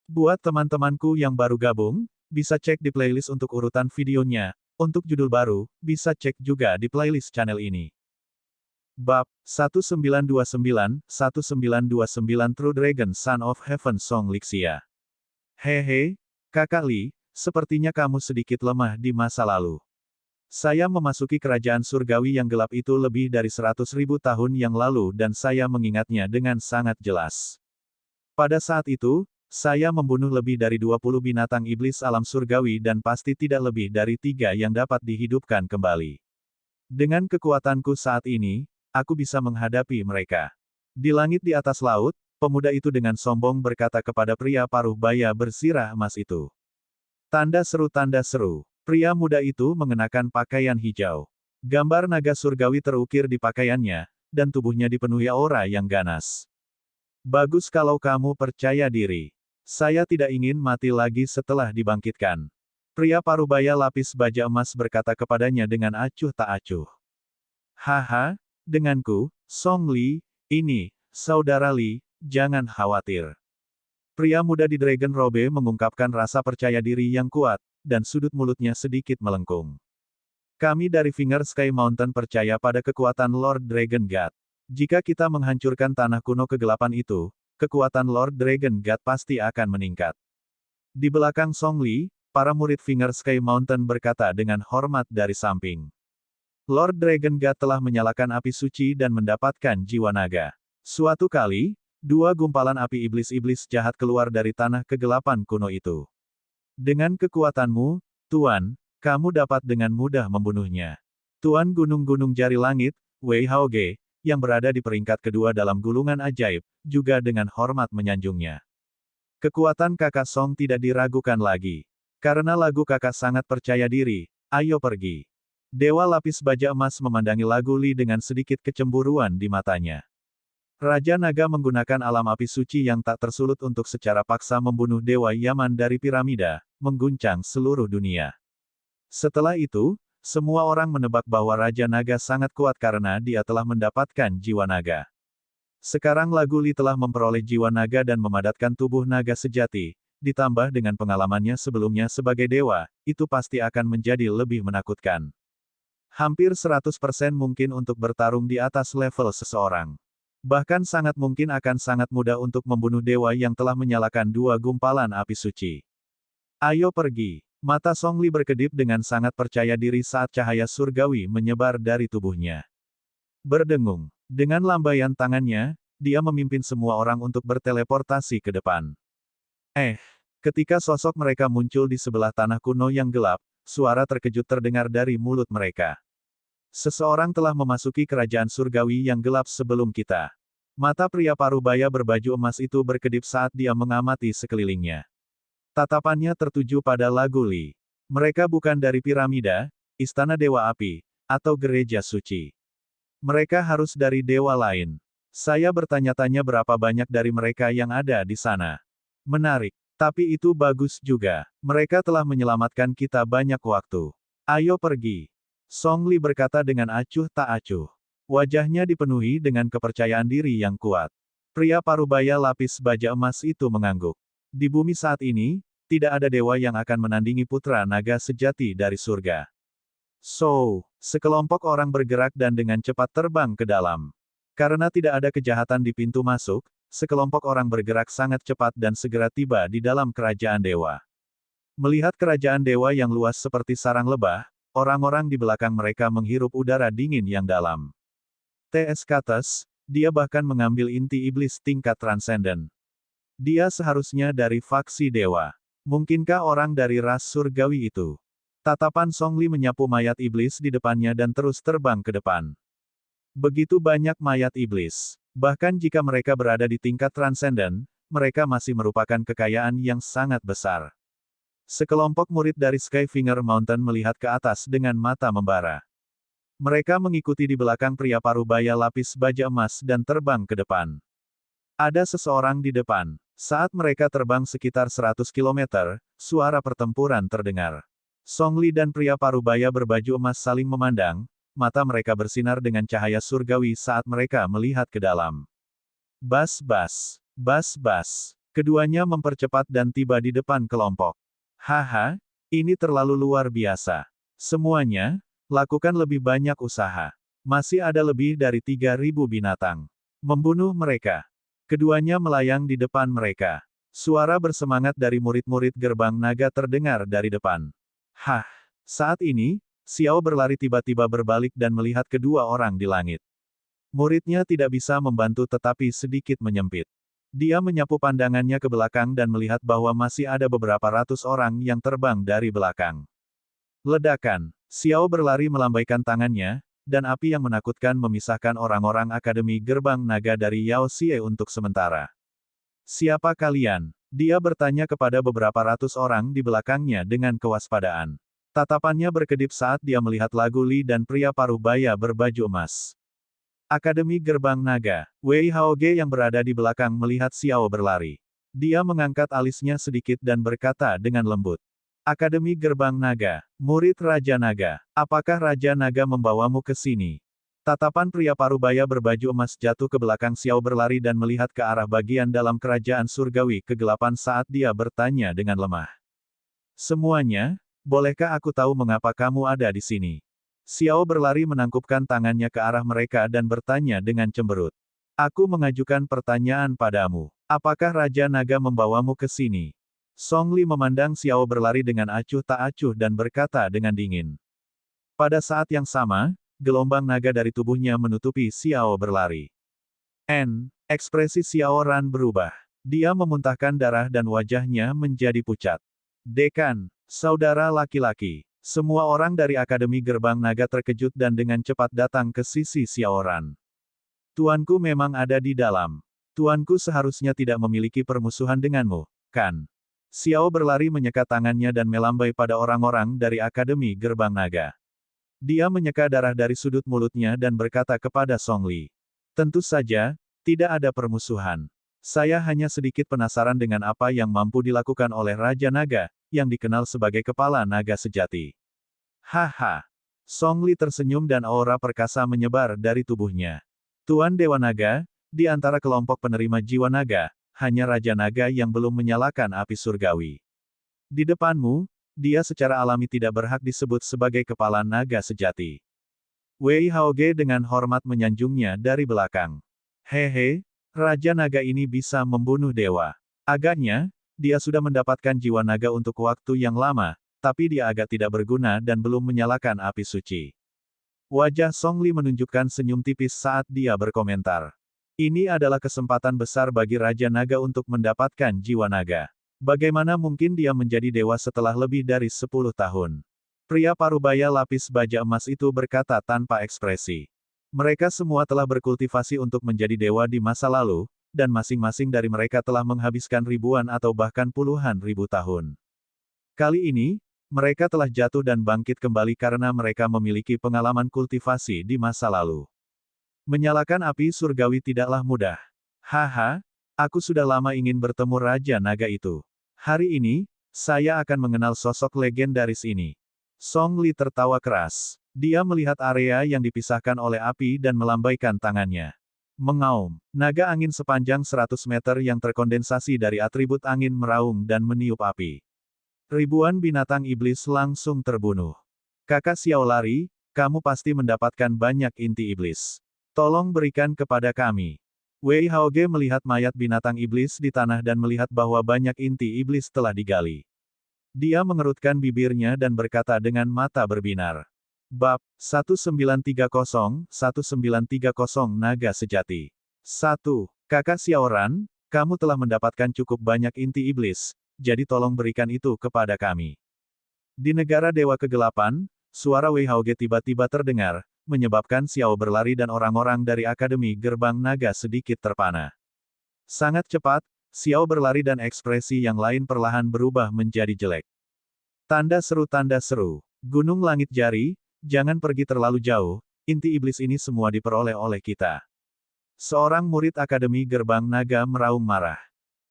Buat teman-temanku yang baru gabung, bisa cek di playlist untuk urutan videonya. Untuk judul baru, bisa cek juga di playlist channel ini. Bab 1929 True Dragon Son of Heaven Song Lixia. Hehe, Kakak Li, sepertinya kamu sedikit lemah di masa lalu. Saya memasuki kerajaan surgawi yang gelap itu lebih dari 100.000 tahun yang lalu dan saya mengingatnya dengan sangat jelas. Pada saat itu, saya membunuh lebih dari 20 binatang iblis alam surgawi dan pasti tidak lebih dari 3 yang dapat dihidupkan kembali. Dengan kekuatanku saat ini, aku bisa menghadapi mereka. Di langit di atas laut, pemuda itu dengan sombong berkata kepada pria paruh baya bersirah emas itu. Tanda seru tanda seru. Pria muda itu mengenakan pakaian hijau. Gambar naga surgawi terukir di pakaiannya, dan tubuhnya dipenuhi aura yang ganas. Bagus kalau kamu percaya diri. Saya tidak ingin mati lagi setelah dibangkitkan. Pria parubaya lapis baja emas berkata kepadanya dengan acuh tak acuh. Haha, denganku, Song Li, ini, saudara Li, jangan khawatir. Pria muda di Dragon Robe mengungkapkan rasa percaya diri yang kuat, dan sudut mulutnya sedikit melengkung. Kami dari Finger Sky Mountain percaya pada kekuatan Lord Dragon God. Jika kita menghancurkan tanah kuno kegelapan itu, kekuatan Lord Dragon God pasti akan meningkat. Di belakang Song Li, para murid Finger Sky Mountain berkata dengan hormat dari samping. Lord Dragon God telah menyalakan api suci dan mendapatkan jiwa naga. Suatu kali, 2 gumpalan api iblis-iblis jahat keluar dari tanah kegelapan kuno itu. Dengan kekuatanmu, Tuan, kamu dapat dengan mudah membunuhnya. Tuan Gunung-Gunung Jari Langit, Wei Haoge, yang berada di peringkat kedua dalam gulungan ajaib, juga dengan hormat menyanjungnya. Kekuatan kakak Song tidak diragukan lagi. Karena lagu kakak sangat percaya diri, ayo pergi. Dewa lapis baja emas memandangi lagu Li dengan sedikit kecemburuan di matanya. Raja Naga menggunakan alam api suci yang tak tersulut untuk secara paksa membunuh Dewa Yaman dari piramida, mengguncang seluruh dunia. Setelah itu, semua orang menebak bahwa Raja Naga sangat kuat karena dia telah mendapatkan jiwa naga. Sekarang lagu Li telah memperoleh jiwa naga dan memadatkan tubuh naga sejati, ditambah dengan pengalamannya sebelumnya sebagai dewa, itu pasti akan menjadi lebih menakutkan. Hampir 100% mungkin untuk bertarung di atas level seseorang. Bahkan sangat mungkin akan sangat mudah untuk membunuh dewa yang telah menyalakan 2 gumpalan api suci. Ayo pergi. Mata Song Li berkedip dengan sangat percaya diri saat cahaya surgawi menyebar dari tubuhnya. Berdengung. Dengan lambaian tangannya, dia memimpin semua orang untuk berteleportasi ke depan. Ketika sosok mereka muncul di sebelah tanah kuno yang gelap, suara terkejut terdengar dari mulut mereka. Seseorang telah memasuki kerajaan surgawi yang gelap sebelum kita. Mata pria parubaya berbaju emas itu berkedip saat dia mengamati sekelilingnya. Tatapannya tertuju pada lagu Li. Mereka bukan dari piramida, istana dewa api, atau gereja suci. Mereka harus dari dewa lain. Saya bertanya-tanya berapa banyak dari mereka yang ada di sana. Menarik. Tapi itu bagus juga. Mereka telah menyelamatkan kita banyak waktu. Ayo pergi. Song Li berkata dengan acuh tak acuh. Wajahnya dipenuhi dengan kepercayaan diri yang kuat. Pria parubaya lapis baja emas itu mengangguk. Di bumi saat ini, tidak ada dewa yang akan menandingi putra naga sejati dari surga. Sekelompok orang bergerak dan dengan cepat terbang ke dalam. Karena tidak ada kejahatan di pintu masuk, sekelompok orang bergerak sangat cepat dan segera tiba di dalam kerajaan dewa. Melihat kerajaan dewa yang luas seperti sarang lebah, orang-orang di belakang mereka menghirup udara dingin yang dalam. T.S. Kates, dia bahkan mengambil inti iblis tingkat transenden. Dia seharusnya dari faksi dewa. Mungkinkah orang dari ras surgawi itu? Tatapan Song Li menyapu mayat iblis di depannya dan terus terbang ke depan. Begitu banyak mayat iblis. Bahkan jika mereka berada di tingkat transenden, mereka masih merupakan kekayaan yang sangat besar. Sekelompok murid dari Skyfinger Mountain melihat ke atas dengan mata membara. Mereka mengikuti di belakang pria parubaya lapis baja emas dan terbang ke depan. Ada seseorang di depan. Saat mereka terbang sekitar 100 km, suara pertempuran terdengar. Song Li dan pria parubaya berbaju emas saling memandang, mata mereka bersinar dengan cahaya surgawi saat mereka melihat ke dalam. Bas-bas. Bas-bas. Keduanya mempercepat dan tiba di depan kelompok. Haha, ini terlalu luar biasa. Semuanya, lakukan lebih banyak usaha. Masih ada lebih dari 3.000 binatang. Membunuh mereka. Keduanya melayang di depan mereka. Suara bersemangat dari murid-murid gerbang naga terdengar dari depan. Hah, saat ini, Xiao berlari tiba-tiba berbalik dan melihat kedua orang di langit. Muridnya tidak bisa membantu tetapi sedikit menyempit. Dia menyapu pandangannya ke belakang dan melihat bahwa masih ada beberapa ratus orang yang terbang dari belakang. Ledakan. Xiao berlari melambaikan tangannya, dan api yang menakutkan memisahkan orang-orang Akademi Gerbang Naga dari Yao Xie untuk sementara. Siapa kalian? Dia bertanya kepada beberapa ratus orang di belakangnya dengan kewaspadaan. Tatapannya berkedip saat dia melihat Lagu Li dan pria paruh baya berbaju emas. Akademi Gerbang Naga. Wei Haoge yang berada di belakang melihat Xiao berlari. Dia mengangkat alisnya sedikit dan berkata dengan lembut. Akademi Gerbang Naga. Murid Raja Naga. Apakah Raja Naga membawamu ke sini? Tatapan pria parubaya berbaju emas jatuh ke belakang Xiao berlari dan melihat ke arah bagian dalam kerajaan surgawi kegelapan saat dia bertanya dengan lemah. Semuanya, bolehkah aku tahu mengapa kamu ada di sini? Xiao berlari menangkupkan tangannya ke arah mereka dan bertanya dengan cemberut. Aku mengajukan pertanyaan padamu. Apakah Raja Naga membawamu ke sini? Song Li memandang Xiao berlari dengan acuh tak acuh dan berkata dengan dingin. Pada saat yang sama, gelombang naga dari tubuhnya menutupi Xiao berlari. Ekspresi Xiao Ran berubah. Dia memuntahkan darah dan wajahnya menjadi pucat. Dekan, saudara laki-laki. Semua orang dari Akademi Gerbang Naga terkejut dan dengan cepat datang ke sisi Xiao Ran. Tuanku memang ada di dalam. Tuanku seharusnya tidak memiliki permusuhan denganmu, kan? Xiao berlari menyeka tangannya dan melambai pada orang-orang dari Akademi Gerbang Naga. Dia menyeka darah dari sudut mulutnya dan berkata kepada Song Li. Tentu saja, tidak ada permusuhan. Saya hanya sedikit penasaran dengan apa yang mampu dilakukan oleh Raja Naga, yang dikenal sebagai kepala naga sejati. Haha. Song Li tersenyum dan aura perkasa menyebar dari tubuhnya. Tuan Dewa Naga, di antara kelompok penerima jiwa naga, hanya Raja Naga yang belum menyalakan api surgawi. Di depanmu, dia secara alami tidak berhak disebut sebagai kepala naga sejati. Wei Haoge dengan hormat menyanjungnya dari belakang. Hehe, Raja Naga ini bisa membunuh dewa. Agaknya, dia sudah mendapatkan jiwa naga untuk waktu yang lama, tapi dia agak tidak berguna dan belum menyalakan api suci. Wajah Song Li menunjukkan senyum tipis saat dia berkomentar. Ini adalah kesempatan besar bagi Raja Naga untuk mendapatkan jiwa naga. Bagaimana mungkin dia menjadi dewa setelah lebih dari 10 tahun? Pria parubaya lapis baja emas itu berkata tanpa ekspresi. Mereka semua telah berkultivasi untuk menjadi dewa di masa lalu, dan masing-masing dari mereka telah menghabiskan ribuan atau bahkan puluhan ribu tahun. Kali ini, mereka telah jatuh dan bangkit kembali karena mereka memiliki pengalaman kultivasi di masa lalu. Menyalakan api surgawi tidaklah mudah. Haha, aku sudah lama ingin bertemu Raja Naga itu. Hari ini, saya akan mengenal sosok legendaris ini. Song Li tertawa keras. Dia melihat area yang dipisahkan oleh api dan melambaikan tangannya. Mengaum, naga angin sepanjang 100 meter yang terkondensasi dari atribut angin meraung dan meniup api. Ribuan binatang iblis langsung terbunuh. Kakak Xiao Lari, kamu pasti mendapatkan banyak inti iblis. Tolong berikan kepada kami. Wei Haoge melihat mayat binatang iblis di tanah dan melihat bahwa banyak inti iblis telah digali. Dia mengerutkan bibirnya dan berkata dengan mata berbinar. Bab 1930-1930 Naga Sejati. 1. Kakak Xiao Ran, kamu telah mendapatkan cukup banyak inti iblis, jadi tolong berikan itu kepada kami. Di negara Dewa Kegelapan, suara Wei Haoge tiba-tiba terdengar, menyebabkan Xiao berlari dan orang-orang dari Akademi Gerbang Naga sedikit terpana. Sangat cepat, Xiao berlari dan ekspresi yang lain perlahan berubah menjadi jelek. Tanda seru, Gunung Langit Jari, jangan pergi terlalu jauh, inti iblis ini semua diperoleh oleh kita. Seorang murid Akademi Gerbang Naga meraung marah.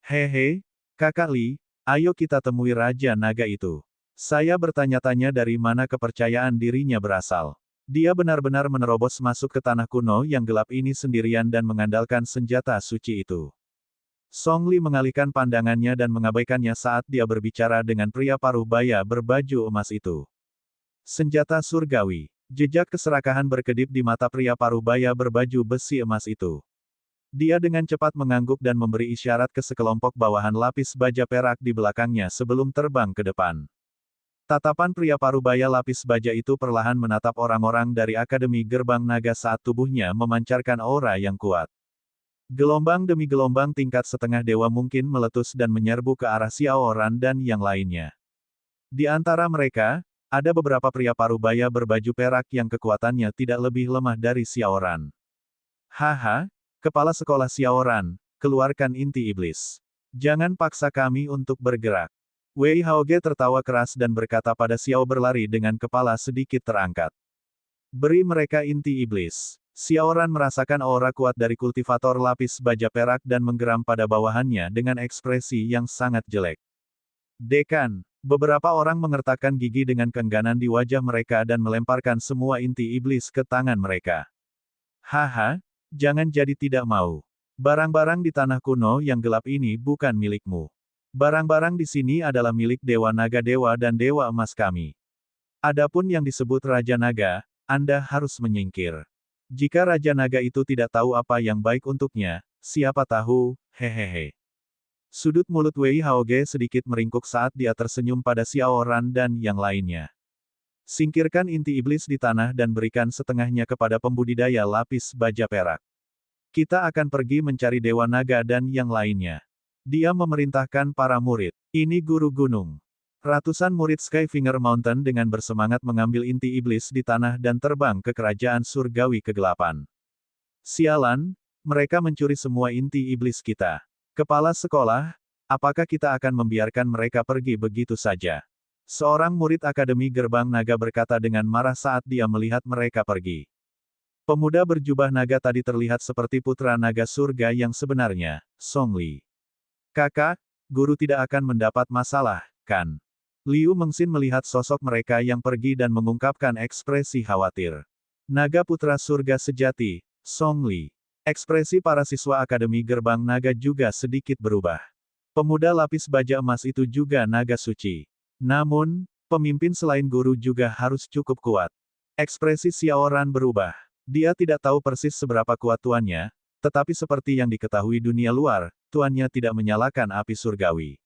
Hehe, Kakak Li, ayo kita temui Raja Naga itu. Saya bertanya-tanya dari mana kepercayaan dirinya berasal. Dia benar-benar menerobos masuk ke tanah kuno yang gelap ini sendirian dan mengandalkan senjata suci itu. Song Li mengalihkan pandangannya dan mengabaikannya saat dia berbicara dengan pria paruh baya berbaju emas itu. Senjata surgawi. Jejak keserakahan berkedip di mata pria paruh baya berbaju besi emas itu. Dia dengan cepat mengangguk dan memberi isyarat ke sekelompok bawahan lapis baja perak di belakangnya sebelum terbang ke depan. Tatapan pria parubaya lapis baja itu perlahan menatap orang-orang dari Akademi Gerbang Naga saat tubuhnya memancarkan aura yang kuat. Gelombang demi gelombang tingkat setengah dewa mungkin meletus dan menyerbu ke arah Xiao Ran dan yang lainnya. Di antara mereka, ada beberapa pria parubaya berbaju perak yang kekuatannya tidak lebih lemah dari Xiao Ran. Haha, kepala sekolah Xiao Ran, keluarkan inti iblis. Jangan paksa kami untuk bergerak. Wei Haoge tertawa keras dan berkata pada Xiao berlari dengan kepala sedikit terangkat. Beri mereka inti iblis. Xiao Ran merasakan aura kuat dari kultivator lapis baja perak dan menggeram pada bawahannya dengan ekspresi yang sangat jelek. Dekan, beberapa orang mengertakkan gigi dengan keengganan di wajah mereka dan melemparkan semua inti iblis ke tangan mereka. Haha, jangan jadi tidak mau. Barang-barang di tanah kuno yang gelap ini bukan milikmu. Barang-barang di sini adalah milik Dewa Naga Dewa dan Dewa Emas kami. Adapun yang disebut Raja Naga, Anda harus menyingkir. Jika Raja Naga itu tidak tahu apa yang baik untuknya, siapa tahu, hehehe. Sudut mulut Wei Haoge sedikit meringkuk saat dia tersenyum pada Xiao Ran dan yang lainnya. Singkirkan inti iblis di tanah dan berikan setengahnya kepada pembudidaya lapis baja perak. Kita akan pergi mencari Dewa Naga dan yang lainnya. Dia memerintahkan para murid. Ini guru gunung. Ratusan murid Skyfinger Mountain dengan bersemangat mengambil inti iblis di tanah dan terbang ke kerajaan surgawi kegelapan. Sialan, mereka mencuri semua inti iblis kita. Kepala sekolah, apakah kita akan membiarkan mereka pergi begitu saja? Seorang murid Akademi Gerbang Naga berkata dengan marah saat dia melihat mereka pergi. Pemuda berjubah naga tadi terlihat seperti putra naga surga yang sebenarnya, Song Li. Kakak, guru tidak akan mendapat masalah, kan? Liu Mengxin melihat sosok mereka yang pergi dan mengungkapkan ekspresi khawatir. Naga putra surga sejati, Song Li. Ekspresi para siswa Akademi Gerbang Naga juga sedikit berubah. Pemuda lapis baja emas itu juga naga suci. Namun, pemimpin selain guru juga harus cukup kuat. Ekspresi Xiao Ran berubah. Dia tidak tahu persis seberapa kuat tuannya, tetapi seperti yang diketahui dunia luar, tuannya tidak menyalakan api surgawi.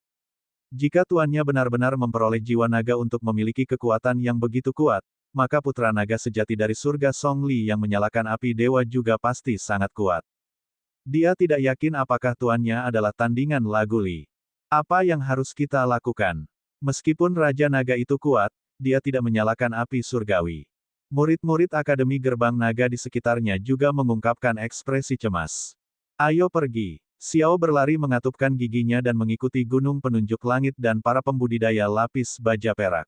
Jika tuannya benar-benar memperoleh jiwa naga untuk memiliki kekuatan yang begitu kuat, maka putra naga sejati dari surga Song Li yang menyalakan api dewa juga pasti sangat kuat. Dia tidak yakin apakah tuannya adalah tandingan lagu Li. Apa yang harus kita lakukan? Meskipun Raja Naga itu kuat, dia tidak menyalakan api surgawi. Murid-murid Akademi Gerbang Naga di sekitarnya juga mengungkapkan ekspresi cemas. Ayo pergi. Xiao berlari mengatupkan giginya dan mengikuti gunung penunjuk langit dan para pembudidaya lapis baja perak.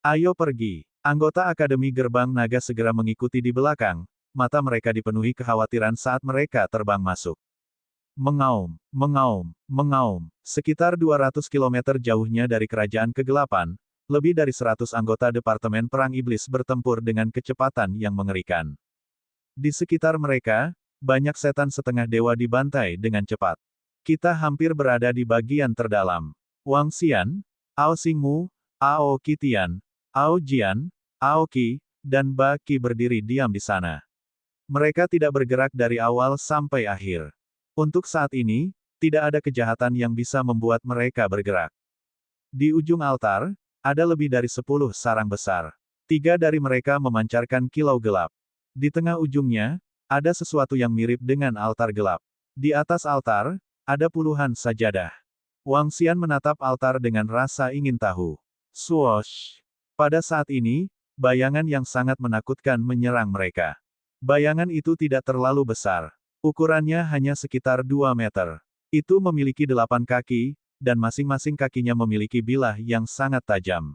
Ayo pergi. Anggota Akademi Gerbang Naga segera mengikuti di belakang, mata mereka dipenuhi kekhawatiran saat mereka terbang masuk. Mengaum, mengaum, mengaum. Sekitar 200 km jauhnya dari kerajaan kegelapan, lebih dari 100 anggota Departemen Perang Iblis bertempur dengan kecepatan yang mengerikan. Di sekitar mereka, banyak setan setengah dewa dibantai dengan cepat. Kita hampir berada di bagian terdalam. Wang Xian, Ao Xingmu, Ao Qitian, Ao Jian, Ao Qi, dan Ba Qi berdiri diam di sana. Mereka tidak bergerak dari awal sampai akhir. Untuk saat ini, tidak ada kejahatan yang bisa membuat mereka bergerak. Di ujung altar, ada lebih dari 10 sarang besar. 3 dari mereka memancarkan kilau gelap. Di tengah ujungnya, ada sesuatu yang mirip dengan altar gelap. Di atas altar, ada puluhan sajadah. Wang Xian menatap altar dengan rasa ingin tahu. Swoosh! Pada saat ini, bayangan yang sangat menakutkan menyerang mereka. Bayangan itu tidak terlalu besar. Ukurannya hanya sekitar 2 meter. Itu memiliki 8 kaki, dan masing-masing kakinya memiliki bilah yang sangat tajam.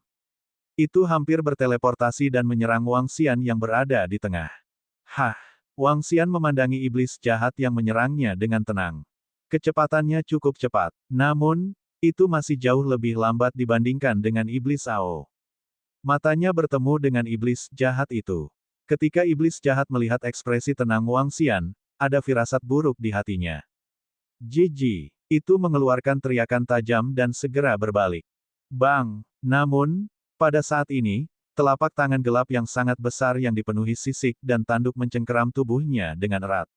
Itu hampir berteleportasi dan menyerang Wang Xian yang berada di tengah. Hah! Wang Xian memandangi iblis jahat yang menyerangnya dengan tenang. Kecepatannya cukup cepat. Namun, itu masih jauh lebih lambat dibandingkan dengan iblis Ao. Matanya bertemu dengan iblis jahat itu. Ketika iblis jahat melihat ekspresi tenang Wang Xian, ada firasat buruk di hatinya. Jiji. Itu mengeluarkan teriakan tajam dan segera berbalik. Bang! Namun, pada saat ini, telapak tangan gelap yang sangat besar yang dipenuhi sisik dan tanduk mencengkeram tubuhnya dengan erat.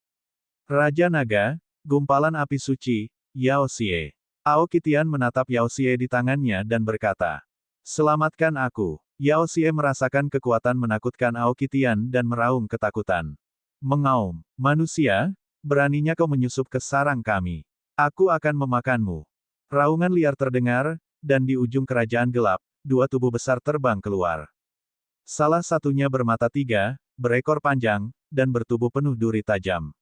Raja Naga, gumpalan api suci, Yao Xie. Aoki Tian menatap Yao Xie di tangannya dan berkata, "Selamatkan aku." Yao Xie merasakan kekuatan menakutkan Aoki Tian dan meraung ketakutan. Mengaum, "Manusia, beraninya kau menyusup ke sarang kami. Aku akan memakanmu." Raungan liar terdengar, dan di ujung kerajaan gelap, dua tubuh besar terbang keluar. Salah satunya bermata tiga, berekor panjang, dan bertubuh penuh duri tajam.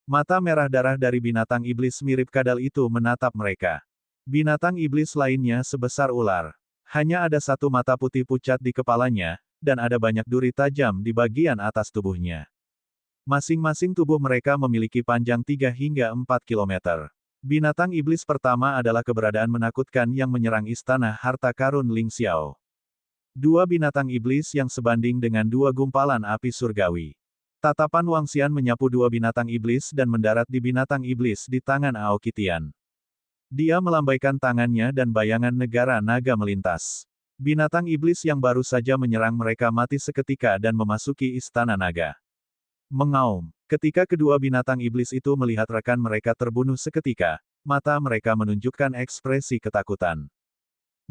Mata merah darah dari binatang iblis mirip kadal itu menatap mereka. Binatang iblis lainnya sebesar ular. Hanya ada satu mata putih pucat di kepalanya, dan ada banyak duri tajam di bagian atas tubuhnya. Masing-masing tubuh mereka memiliki panjang 3 hingga 4 kilometer. Binatang iblis pertama adalah keberadaan menakutkan yang menyerang istana harta karun Ling Xiao. Dua binatang iblis yang sebanding dengan dua gumpalan api surgawi. Tatapan Wang Xian menyapu dua binatang iblis dan mendarat di binatang iblis di tangan Aoki Tian. Dia melambaikan tangannya dan bayangan negara naga melintas. Binatang iblis yang baru saja menyerang mereka mati seketika dan memasuki istana naga. Mengaum. Ketika kedua binatang iblis itu melihat rekan mereka terbunuh seketika, mata mereka menunjukkan ekspresi ketakutan.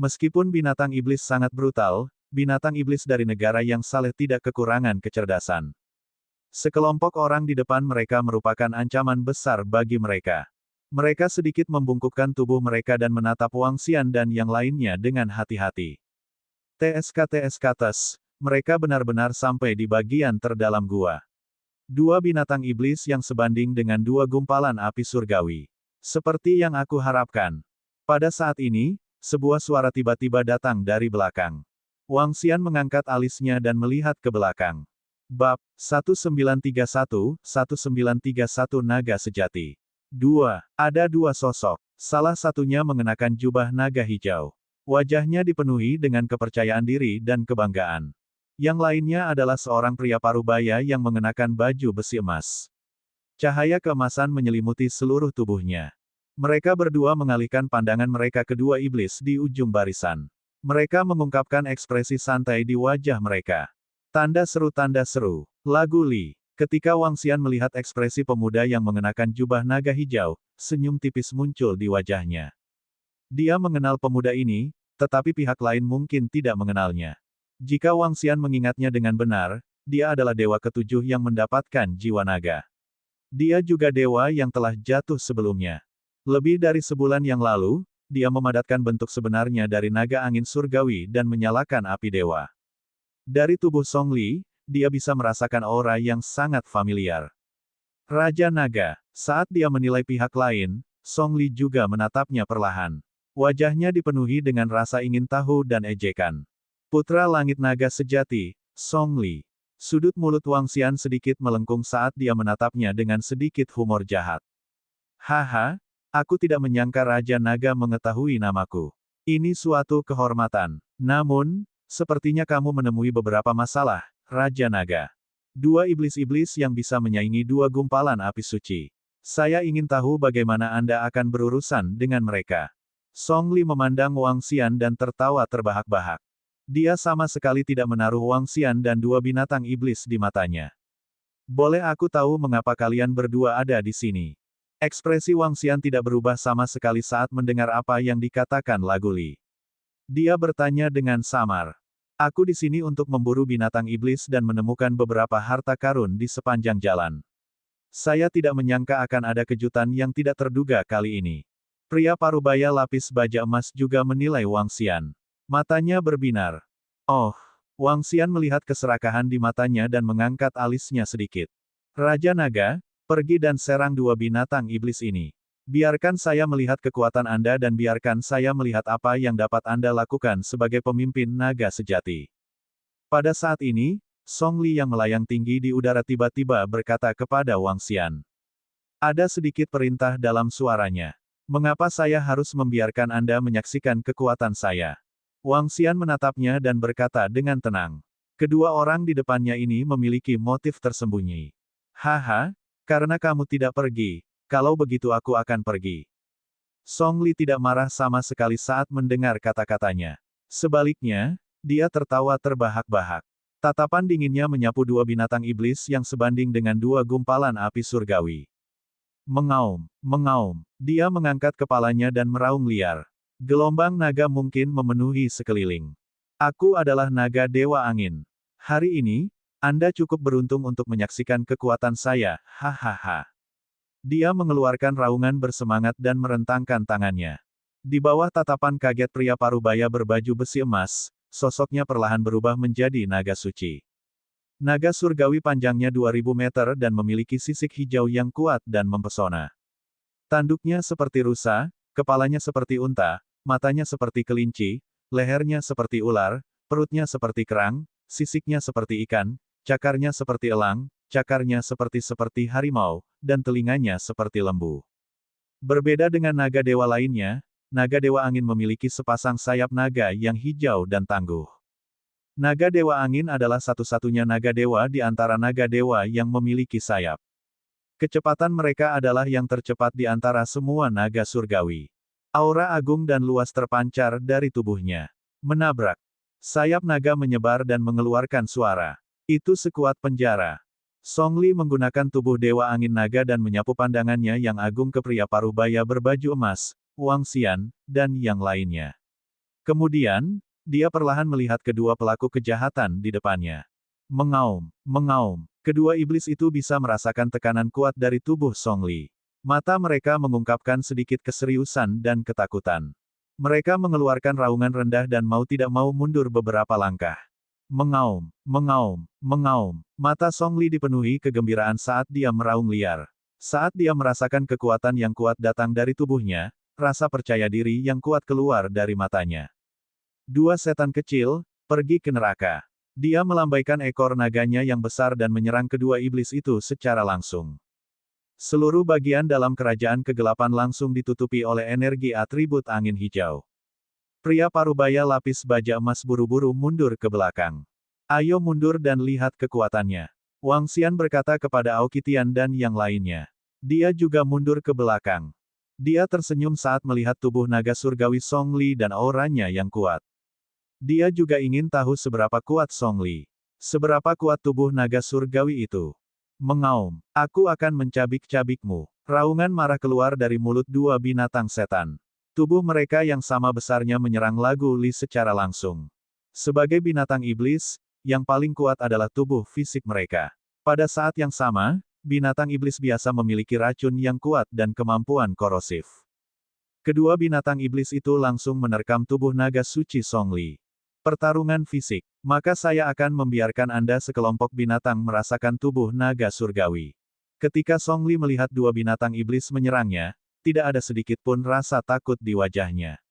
Meskipun binatang iblis sangat brutal, binatang iblis dari negara yang saleh tidak kekurangan kecerdasan. Sekelompok orang di depan mereka merupakan ancaman besar bagi mereka. Mereka sedikit membungkukkan tubuh mereka dan menatap Wang Xian dan yang lainnya dengan hati-hati. TSK, mereka benar-benar sampai di bagian terdalam gua. Dua binatang iblis yang sebanding dengan dua gumpalan api surgawi. Seperti yang aku harapkan. Pada saat ini, sebuah suara tiba-tiba datang dari belakang. Wang Xian mengangkat alisnya dan melihat ke belakang. Bab 1931 Naga Sejati. 2. Ada dua sosok. Salah satunya mengenakan jubah naga hijau. Wajahnya dipenuhi dengan kepercayaan diri dan kebanggaan. Yang lainnya adalah seorang pria parubaya yang mengenakan baju besi emas. Cahaya keemasan menyelimuti seluruh tubuhnya. Mereka berdua mengalihkan pandangan mereka ke dua iblis di ujung barisan. Mereka mengungkapkan ekspresi santai di wajah mereka. Tanda seru, lagu Li. Ketika Wang Xian melihat ekspresi pemuda yang mengenakan jubah naga hijau, senyum tipis muncul di wajahnya. Dia mengenal pemuda ini, tetapi pihak lain mungkin tidak mengenalnya. Jika Wang Xian mengingatnya dengan benar, dia adalah dewa ketujuh yang mendapatkan jiwa naga. Dia juga dewa yang telah jatuh sebelumnya. Lebih dari sebulan yang lalu, dia memadatkan bentuk sebenarnya dari naga angin surgawi dan menyalakan api dewa. Dari tubuh Song Li, dia bisa merasakan aura yang sangat familiar. Raja Naga, saat dia menilai pihak lain, Song Li juga menatapnya perlahan. Wajahnya dipenuhi dengan rasa ingin tahu dan ejekan. Putra Langit Naga Sejati, Song Li. Sudut mulut Wang Xian sedikit melengkung saat dia menatapnya dengan sedikit humor jahat. Haha, aku tidak menyangka Raja Naga mengetahui namaku. Ini suatu kehormatan. Namun, sepertinya kamu menemui beberapa masalah, Raja Naga. Dua iblis-iblis yang bisa menyaingi dua gumpalan api suci. Saya ingin tahu bagaimana Anda akan berurusan dengan mereka. Song Li memandang Wang Xian dan tertawa terbahak-bahak. Dia sama sekali tidak menaruh Wang Xian dan dua binatang iblis di matanya. Boleh aku tahu mengapa kalian berdua ada di sini? Ekspresi Wang Xian tidak berubah sama sekali saat mendengar apa yang dikatakan lagu Li. Dia bertanya dengan samar. Aku di sini untuk memburu binatang iblis dan menemukan beberapa harta karun di sepanjang jalan. Saya tidak menyangka akan ada kejutan yang tidak terduga kali ini. Pria parubaya lapis baja emas juga menilai Wang Xian. Matanya berbinar. Oh, Wang Xian melihat keserakahan di matanya dan mengangkat alisnya sedikit. Raja Naga, pergi dan serang dua binatang iblis ini. Biarkan saya melihat kekuatan Anda dan biarkan saya melihat apa yang dapat Anda lakukan sebagai pemimpin naga sejati. Pada saat ini, Song Li yang melayang tinggi di udara tiba-tiba berkata kepada Wang Xian. Ada sedikit perintah dalam suaranya. Mengapa saya harus membiarkan Anda menyaksikan kekuatan saya? Wang Xian menatapnya dan berkata dengan tenang. Kedua orang di depannya ini memiliki motif tersembunyi. Haha, karena kamu tidak pergi, kalau begitu aku akan pergi. Song Li tidak marah sama sekali saat mendengar kata-katanya. Sebaliknya, dia tertawa terbahak-bahak. Tatapan dinginnya menyapu dua binatang iblis yang sebanding dengan dua gumpalan api surgawi. Mengaum, mengaum. Dia mengangkat kepalanya dan meraung liar. Gelombang naga mungkin memenuhi sekeliling. Aku adalah naga Dewa Angin. Hari ini, Anda cukup beruntung untuk menyaksikan kekuatan saya, hahaha. Dia mengeluarkan raungan bersemangat dan merentangkan tangannya. Di bawah tatapan kaget pria parubaya berbaju besi emas, sosoknya perlahan berubah menjadi naga suci. Naga surgawi panjangnya 2000 meter dan memiliki sisik hijau yang kuat dan mempesona. Tanduknya seperti rusa, kepalanya seperti unta, matanya seperti kelinci, lehernya seperti ular, perutnya seperti kerang, sisiknya seperti ikan, cakarnya seperti elang, cakarnya seperti harimau, dan telinganya seperti lembu. Berbeda dengan naga dewa lainnya, naga dewa angin memiliki sepasang sayap naga yang hijau dan tangguh. Naga Dewa Angin adalah satu-satunya naga dewa di antara naga dewa yang memiliki sayap. Kecepatan mereka adalah yang tercepat di antara semua naga surgawi. Aura agung dan luas terpancar dari tubuhnya. Menabrak. Sayap naga menyebar dan mengeluarkan suara. Itu sekuat penjara. Song Li menggunakan tubuh Dewa Angin Naga dan menyapu pandangannya yang agung ke pria parubaya berbaju emas, Wang Xian, dan yang lainnya. Kemudian, dia perlahan melihat kedua pelaku kejahatan di depannya. Mengaum, mengaum. Kedua iblis itu bisa merasakan tekanan kuat dari tubuh Song Li. Mata mereka mengungkapkan sedikit keseriusan dan ketakutan. Mereka mengeluarkan raungan rendah dan mau tidak mau mundur beberapa langkah. Mengaum, mengaum, mengaum. Mata Song Li dipenuhi kegembiraan saat dia meraung liar. Saat dia merasakan kekuatan yang kuat datang dari tubuhnya, rasa percaya diri yang kuat keluar dari matanya. Dua setan kecil, pergi ke neraka. Dia melambaikan ekor naganya yang besar dan menyerang kedua iblis itu secara langsung. Seluruh bagian dalam kerajaan kegelapan langsung ditutupi oleh energi atribut angin hijau. Pria parubaya lapis baja emas buru-buru mundur ke belakang. Ayo mundur dan lihat kekuatannya. Wang Xian berkata kepada Aokitian dan yang lainnya. Dia juga mundur ke belakang. Dia tersenyum saat melihat tubuh naga surgawi Song Li dan auranya yang kuat. Dia juga ingin tahu seberapa kuat Song Li. Seberapa kuat tubuh naga surgawi itu. Mengaum, aku akan mencabik-cabikmu. Raungan marah keluar dari mulut dua binatang setan. Tubuh mereka yang sama besarnya menyerang Lagu Li secara langsung. Sebagai binatang iblis, yang paling kuat adalah tubuh fisik mereka. Pada saat yang sama, binatang iblis biasa memiliki racun yang kuat dan kemampuan korosif. Kedua binatang iblis itu langsung menerkam tubuh naga suci Song Li. Pertarungan fisik. Maka saya akan membiarkan Anda sekelompok binatang merasakan tubuh naga surgawi. Ketika Song Li melihat dua binatang iblis menyerangnya, tidak ada sedikit pun rasa takut di wajahnya.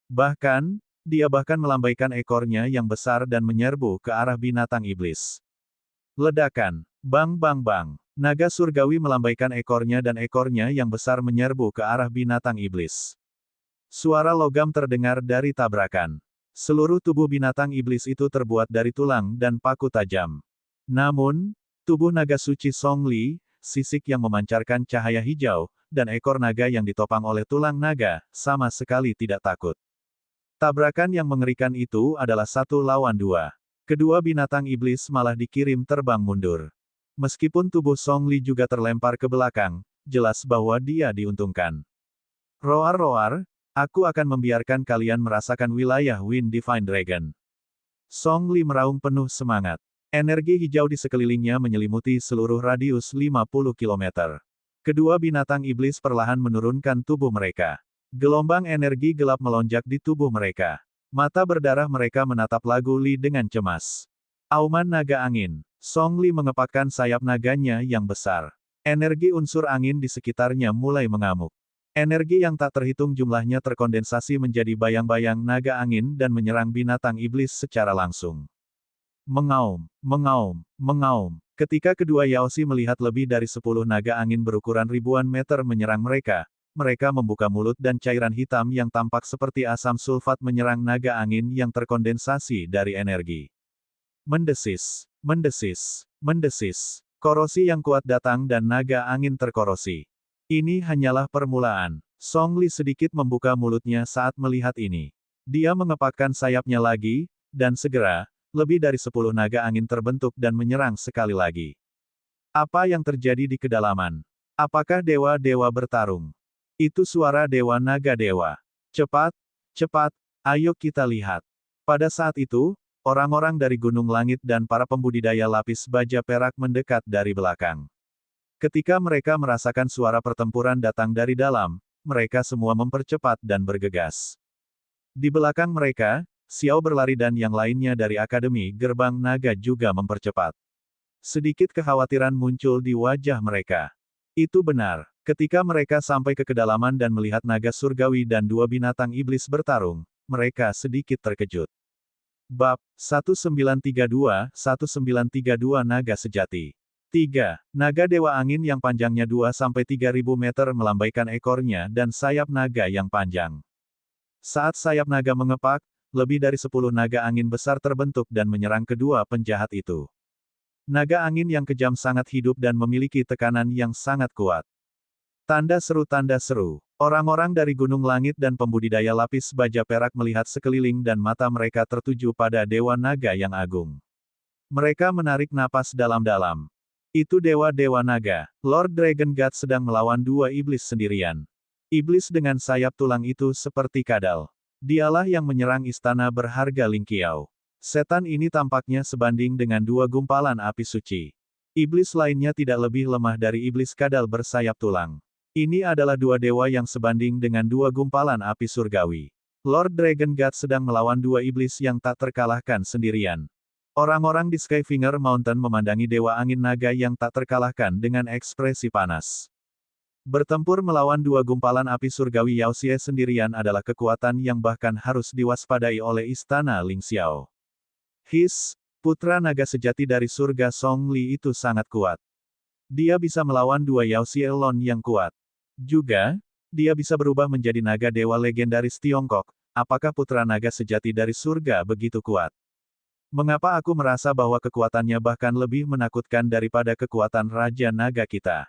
Bahkan, dia melambaikan ekornya yang besar dan menyerbu ke arah binatang iblis. Ledakan. Bang bang bang. Naga surgawi melambaikan ekornya dan ekornya yang besar menyerbu ke arah binatang iblis. Suara logam terdengar dari tabrakan. Seluruh tubuh binatang iblis itu terbuat dari tulang dan paku tajam. Namun, tubuh naga suci Song Li, sisik yang memancarkan cahaya hijau, dan ekor naga yang ditopang oleh tulang naga, sama sekali tidak takut. Tabrakan yang mengerikan itu adalah 1 lawan 2. Kedua binatang iblis malah dikirim terbang mundur. Meskipun tubuh Song Li juga terlempar ke belakang, jelas bahwa dia diuntungkan. Roar-roar, aku akan membiarkan kalian merasakan wilayah Wind Divine Dragon. Song Li meraung penuh semangat. Energi hijau di sekelilingnya menyelimuti seluruh radius 50 km. Kedua binatang iblis perlahan menurunkan tubuh mereka. Gelombang energi gelap melonjak di tubuh mereka. Mata berdarah mereka menatap Lagu Li dengan cemas. Auman naga angin. Song Li mengepakkan sayap naganya yang besar. Energi unsur angin di sekitarnya mulai mengamuk. Energi yang tak terhitung jumlahnya terkondensasi menjadi bayang-bayang naga angin dan menyerang binatang iblis secara langsung. Mengaum, mengaum, mengaum. Ketika kedua Yaoshi melihat lebih dari 10 naga angin berukuran ribuan meter menyerang mereka, mereka membuka mulut dan cairan hitam yang tampak seperti asam sulfat menyerang naga angin yang terkondensasi dari energi. Mendesis, mendesis, mendesis. Korosi yang kuat datang dan naga angin terkorosi. Ini hanyalah permulaan. Song Li sedikit membuka mulutnya saat melihat ini. Dia mengepakkan sayapnya lagi, dan segera, lebih dari 10 naga angin terbentuk dan menyerang sekali lagi. Apa yang terjadi di kedalaman? Apakah dewa-dewa bertarung? Itu suara Dewa Naga Dewa. Cepat, cepat, ayo kita lihat. Pada saat itu, orang-orang dari Gunung Langit dan para pembudidaya lapis baja perak mendekat dari belakang. Ketika mereka merasakan suara pertempuran datang dari dalam, mereka semua mempercepat dan bergegas. Di belakang mereka, Xiao berlari dan yang lainnya dari Akademi Gerbang Naga juga mempercepat. Sedikit kekhawatiran muncul di wajah mereka. Itu benar. Ketika mereka sampai ke kedalaman dan melihat naga surgawi dan dua binatang iblis bertarung, mereka sedikit terkejut. Bab 1932 Naga Sejati. 3. Naga Dewa Angin yang panjangnya 2-3.000 meter melambaikan ekornya dan sayap naga yang panjang. Saat sayap naga mengepak, lebih dari 10 naga angin besar terbentuk dan menyerang kedua penjahat itu. Naga angin yang kejam sangat hidup dan memiliki tekanan yang sangat kuat. Tanda seru. Orang-orang dari Gunung Langit dan pembudidaya lapis baja perak melihat sekeliling dan mata mereka tertuju pada Dewa Naga yang agung. Mereka menarik napas dalam-dalam. Itu Dewa-Dewa Naga. Lord Dragon God sedang melawan dua iblis sendirian. Iblis dengan sayap tulang itu seperti kadal. Dialah yang menyerang istana berharga Ling Qiao. Setan ini tampaknya sebanding dengan dua gumpalan api suci. Iblis lainnya tidak lebih lemah dari iblis kadal bersayap tulang. Ini adalah dua dewa yang sebanding dengan dua gumpalan api surgawi. Lord Dragon God sedang melawan dua iblis yang tak terkalahkan sendirian. Orang-orang di Skyfinger Mountain memandangi Dewa Angin Naga yang tak terkalahkan dengan ekspresi panas. Bertempur melawan dua gumpalan api surgawi Yao Xie sendirian adalah kekuatan yang bahkan harus diwaspadai oleh istana Ling Xiao. Putra naga sejati dari surga Song Li itu sangat kuat. Dia bisa melawan dua Yao Xie Lon yang kuat. Juga, dia bisa berubah menjadi naga dewa legendaris Tiongkok. Apakah putra naga sejati dari surga begitu kuat? Mengapa aku merasa bahwa kekuatannya bahkan lebih menakutkan daripada kekuatan Raja Naga kita?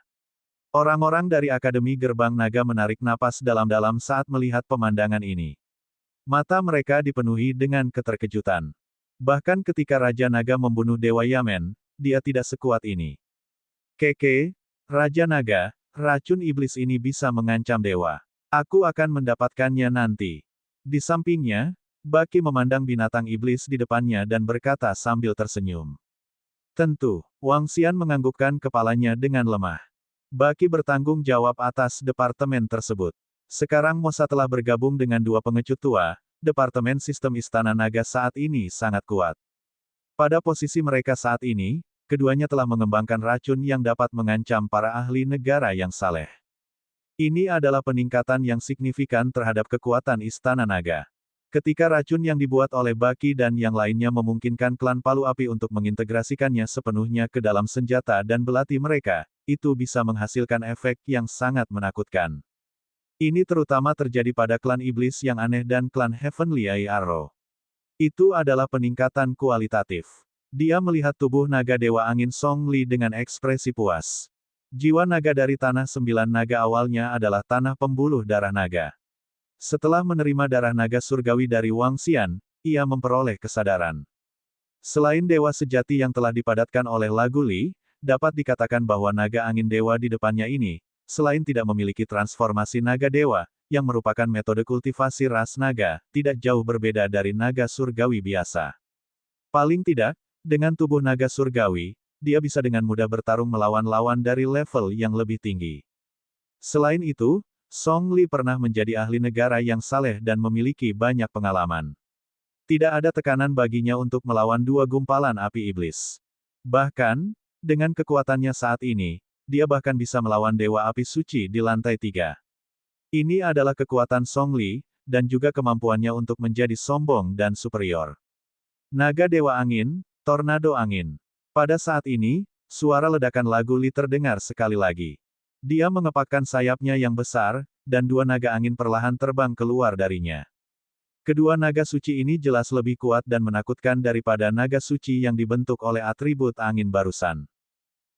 Orang-orang dari Akademi Gerbang Naga menarik napas dalam-dalam saat melihat pemandangan ini. Mata mereka dipenuhi dengan keterkejutan. Bahkan ketika Raja Naga membunuh Dewa Yamen, dia tidak sekuat ini. Raja Naga, racun iblis ini bisa mengancam dewa. Aku akan mendapatkannya nanti. Di sampingnya, Baki memandang binatang iblis di depannya dan berkata sambil tersenyum. Tentu, Wang Xian menganggukkan kepalanya dengan lemah. Baki bertanggung jawab atas departemen tersebut. Sekarang Mosa telah bergabung dengan dua pengecut tua, Departemen Sistem Istana Naga saat ini sangat kuat. Pada posisi mereka saat ini, keduanya telah mengembangkan racun yang dapat mengancam para ahli negara yang saleh. Ini adalah peningkatan yang signifikan terhadap kekuatan Istana Naga. Ketika racun yang dibuat oleh Baki dan yang lainnya memungkinkan klan Palu Api untuk mengintegrasikannya sepenuhnya ke dalam senjata dan belati mereka, itu bisa menghasilkan efek yang sangat menakutkan. Ini terutama terjadi pada klan iblis yang aneh dan klan Heavenly Eye Arrow. Itu adalah peningkatan kualitatif. Dia melihat tubuh naga Dewa Angin Song Li dengan ekspresi puas. Jiwa naga dari tanah 9 naga awalnya adalah tanah pembuluh darah naga. Setelah menerima darah naga surgawi dari Wang Xian, ia memperoleh kesadaran. Selain dewa sejati yang telah dipadatkan oleh lagu Li, dapat dikatakan bahwa naga angin dewa di depannya ini, selain tidak memiliki transformasi naga dewa, yang merupakan metode kultivasi ras naga, tidak jauh berbeda dari naga surgawi biasa. Paling tidak, dengan tubuh naga surgawi, dia bisa dengan mudah bertarung melawan lawan dari level yang lebih tinggi. Selain itu, Song Li pernah menjadi ahli negara yang saleh dan memiliki banyak pengalaman. Tidak ada tekanan baginya untuk melawan dua gumpalan api iblis. Bahkan, dengan kekuatannya saat ini, dia bahkan bisa melawan Dewa Api Suci di lantai 3. Ini adalah kekuatan Song Li, dan juga kemampuannya untuk menjadi sombong dan superior. Naga Dewa Angin, Tornado Angin. Pada saat ini, suara ledakan lagu Li terdengar sekali lagi. Dia mengepakkan sayapnya yang besar, dan dua naga angin perlahan terbang keluar darinya. Kedua naga suci ini jelas lebih kuat dan menakutkan daripada naga suci yang dibentuk oleh atribut angin barusan.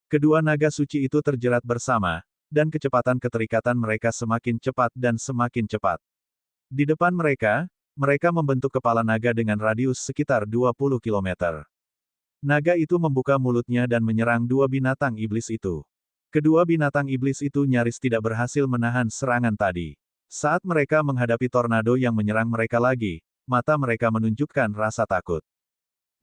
Kedua naga suci itu terjerat bersama, dan kecepatan keterikatan mereka semakin cepat dan semakin cepat. Di depan mereka, mereka membentuk kepala naga dengan radius sekitar 20 kilometer. Naga itu membuka mulutnya dan menyerang dua binatang iblis itu. Kedua binatang iblis itu nyaris tidak berhasil menahan serangan tadi. Saat mereka menghadapi tornado yang menyerang mereka lagi, mata mereka menunjukkan rasa takut.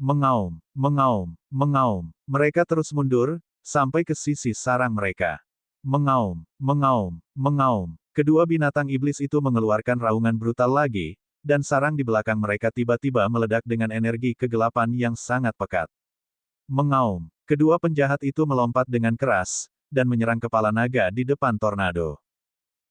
Mengaum, mengaum, mengaum. Mereka terus mundur, sampai ke sisi sarang mereka. Mengaum, mengaum, mengaum. Kedua binatang iblis itu mengeluarkan raungan brutal lagi, dan sarang di belakang mereka tiba-tiba meledak dengan energi kegelapan yang sangat pekat. Mengaum. Kedua penjahat itu melompat dengan keras, dan menyerang kepala naga di depan tornado.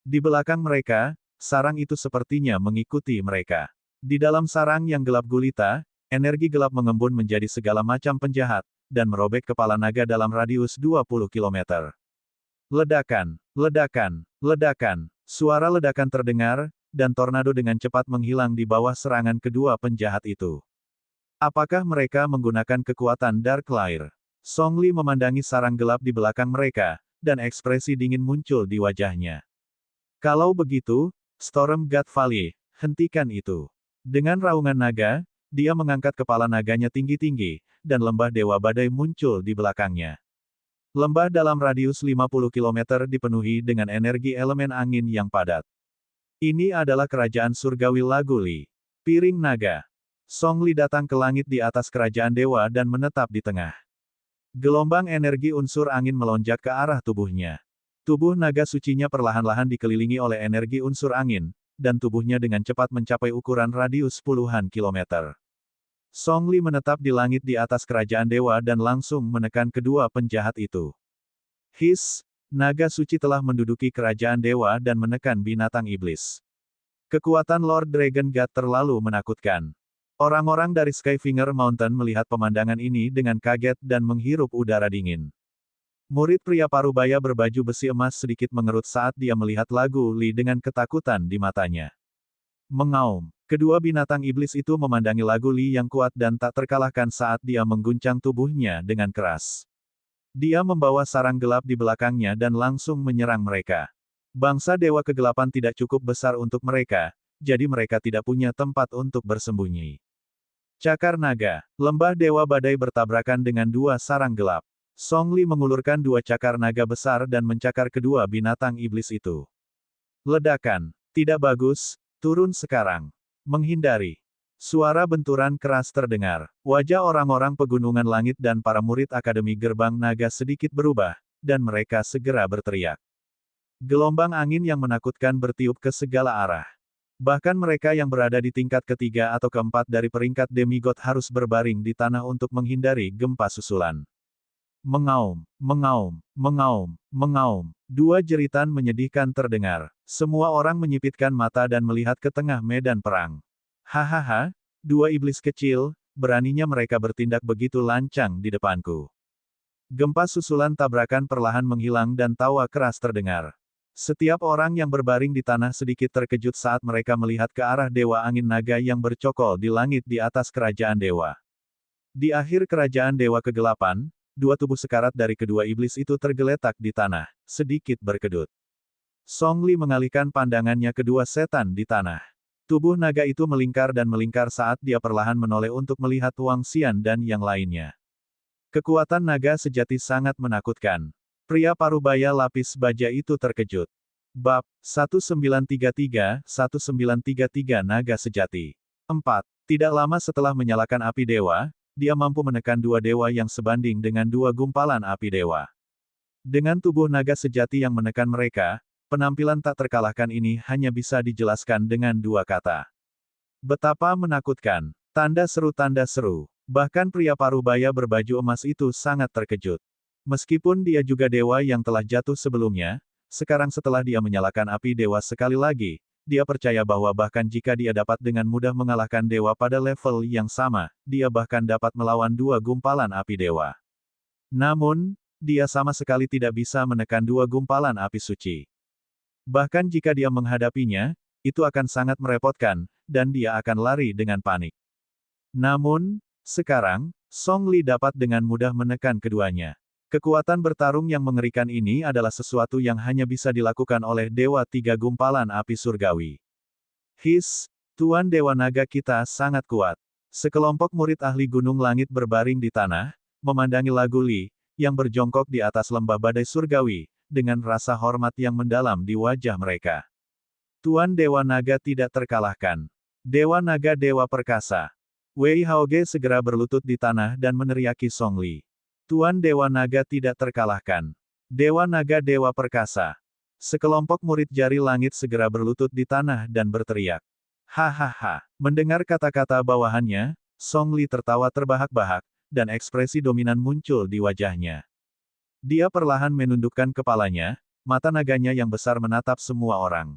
Di belakang mereka, sarang itu sepertinya mengikuti mereka. Di dalam sarang yang gelap gulita, energi gelap mengembun menjadi segala macam penjahat, dan merobek kepala naga dalam radius 20 km. Ledakan, ledakan, ledakan. Suara ledakan terdengar, dan tornado dengan cepat menghilang di bawah serangan kedua penjahat itu. Apakah mereka menggunakan kekuatan Dark Lair? Song Li memandangi sarang gelap di belakang mereka, dan ekspresi dingin muncul di wajahnya. Kalau begitu, Storm God Valley, hentikan itu. Dengan raungan naga, dia mengangkat kepala naganya tinggi-tinggi, dan lembah Dewa Badai muncul di belakangnya. Lembah dalam radius 50 km dipenuhi dengan energi elemen angin yang padat. Ini adalah kerajaan surgawi Laguli. Piring naga. Song Li datang ke langit di atas kerajaan dewa dan menetap di tengah. Gelombang energi unsur angin melonjak ke arah tubuhnya. Tubuh naga sucinya perlahan-lahan dikelilingi oleh energi unsur angin, dan tubuhnya dengan cepat mencapai ukuran radius puluhan kilometer. Song Li menetap di langit di atas kerajaan dewa dan langsung menekan kedua penjahat itu. His, naga suci telah menduduki kerajaan dewa dan menekan binatang iblis. Kekuatan Lord Dragon God terlalu menakutkan. Orang-orang dari Skyfinger Mountain melihat pemandangan ini dengan kaget dan menghirup udara dingin. Murid pria parubaya berbaju besi emas sedikit mengerut saat dia melihat Lagu Li dengan ketakutan di matanya. Mengaum. Kedua binatang iblis itu memandangi Lagu Li yang kuat dan tak terkalahkan saat dia mengguncang tubuhnya dengan keras. Dia membawa sarang gelap di belakangnya dan langsung menyerang mereka. Bangsa Dewa Kegelapan tidak cukup besar untuk mereka, jadi mereka tidak punya tempat untuk bersembunyi. Cakar Naga. Lembah Dewa Badai bertabrakan dengan dua sarang gelap. Song Li mengulurkan dua cakar naga besar dan mencakar kedua binatang iblis itu. Ledakan. Tidak bagus, turun sekarang. Menghindari. Suara benturan keras terdengar. Wajah orang-orang pegunungan langit dan para murid Akademi Gerbang Naga sedikit berubah, dan mereka segera berteriak. Gelombang angin yang menakutkan bertiup ke segala arah. Bahkan mereka yang berada di tingkat ketiga atau keempat dari peringkat demigod harus berbaring di tanah untuk menghindari gempa susulan. Mengaum, mengaum, mengaum, mengaum. Dua jeritan menyedihkan terdengar. Semua orang menyipitkan mata dan melihat ke tengah medan perang. Hahaha, dua iblis kecil, beraninya mereka bertindak begitu lancang di depanku. Gempa susulan tabrakan perlahan menghilang dan tawa keras terdengar. Setiap orang yang berbaring di tanah sedikit terkejut saat mereka melihat ke arah Dewa Angin Naga yang bercokol di langit di atas kerajaan dewa. Di akhir kerajaan Dewa Kegelapan, dua tubuh sekarat dari kedua iblis itu tergeletak di tanah, sedikit berkedut. Song Li mengalihkan pandangannya ke dua setan di tanah. Tubuh naga itu melingkar dan melingkar saat dia perlahan menoleh untuk melihat Wang Xian dan yang lainnya. Kekuatan naga sejati sangat menakutkan. Pria parubaya lapis baja itu terkejut. Bab 1933 Naga Sejati. 4. Tidak lama setelah menyalakan api dewa, dia mampu menekan dua dewa yang sebanding dengan dua gumpalan api dewa. Dengan tubuh naga sejati yang menekan mereka, penampilan tak terkalahkan ini hanya bisa dijelaskan dengan dua kata. Betapa menakutkan. Tanda seru tanda seru. Bahkan pria parubaya berbaju emas itu sangat terkejut. Meskipun dia juga dewa yang telah jatuh sebelumnya, sekarang setelah dia menyalakan api dewa sekali lagi, dia percaya bahwa bahkan jika dia dapat dengan mudah mengalahkan dewa pada level yang sama, dia bahkan dapat melawan dua gumpalan api dewa. Namun, dia sama sekali tidak bisa menekan dua gumpalan api suci. Bahkan jika dia menghadapinya, itu akan sangat merepotkan, dan dia akan lari dengan panik. Namun, sekarang, Song Li dapat dengan mudah menekan keduanya. Kekuatan bertarung yang mengerikan ini adalah sesuatu yang hanya bisa dilakukan oleh Dewa Tiga Gumpalan Api Surgawi. Tuan Dewa Naga kita sangat kuat. Sekelompok murid ahli Gunung Langit berbaring di tanah, memandangi Lagu Li, yang berjongkok di atas lembah badai surgawi, dengan rasa hormat yang mendalam di wajah mereka. Tuan Dewa Naga tidak terkalahkan. Dewa Naga Dewa Perkasa. Wei Haoge segera berlutut di tanah dan meneriaki Song Li. Tuan Dewa Naga tidak terkalahkan. Dewa Naga Dewa Perkasa. Sekelompok murid jari langit segera berlutut di tanah dan berteriak. Hahaha. Mendengar kata-kata bawahannya, Song Li tertawa terbahak-bahak, dan ekspresi dominan muncul di wajahnya. Dia perlahan menundukkan kepalanya, mata naganya yang besar menatap semua orang.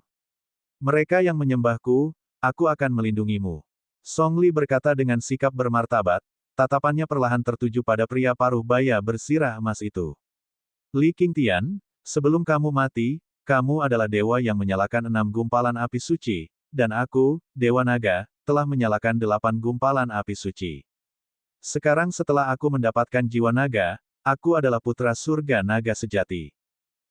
Mereka yang menyembahku, aku akan melindungimu. Song Li berkata dengan sikap bermartabat, tatapannya perlahan tertuju pada pria paruh baya bersirah emas itu. Li Qingtian, sebelum kamu mati, kamu adalah dewa yang menyalakan 6 gumpalan api suci, dan aku, Dewa Naga, telah menyalakan 8 gumpalan api suci. Sekarang setelah aku mendapatkan jiwa naga, aku adalah putra surga naga sejati.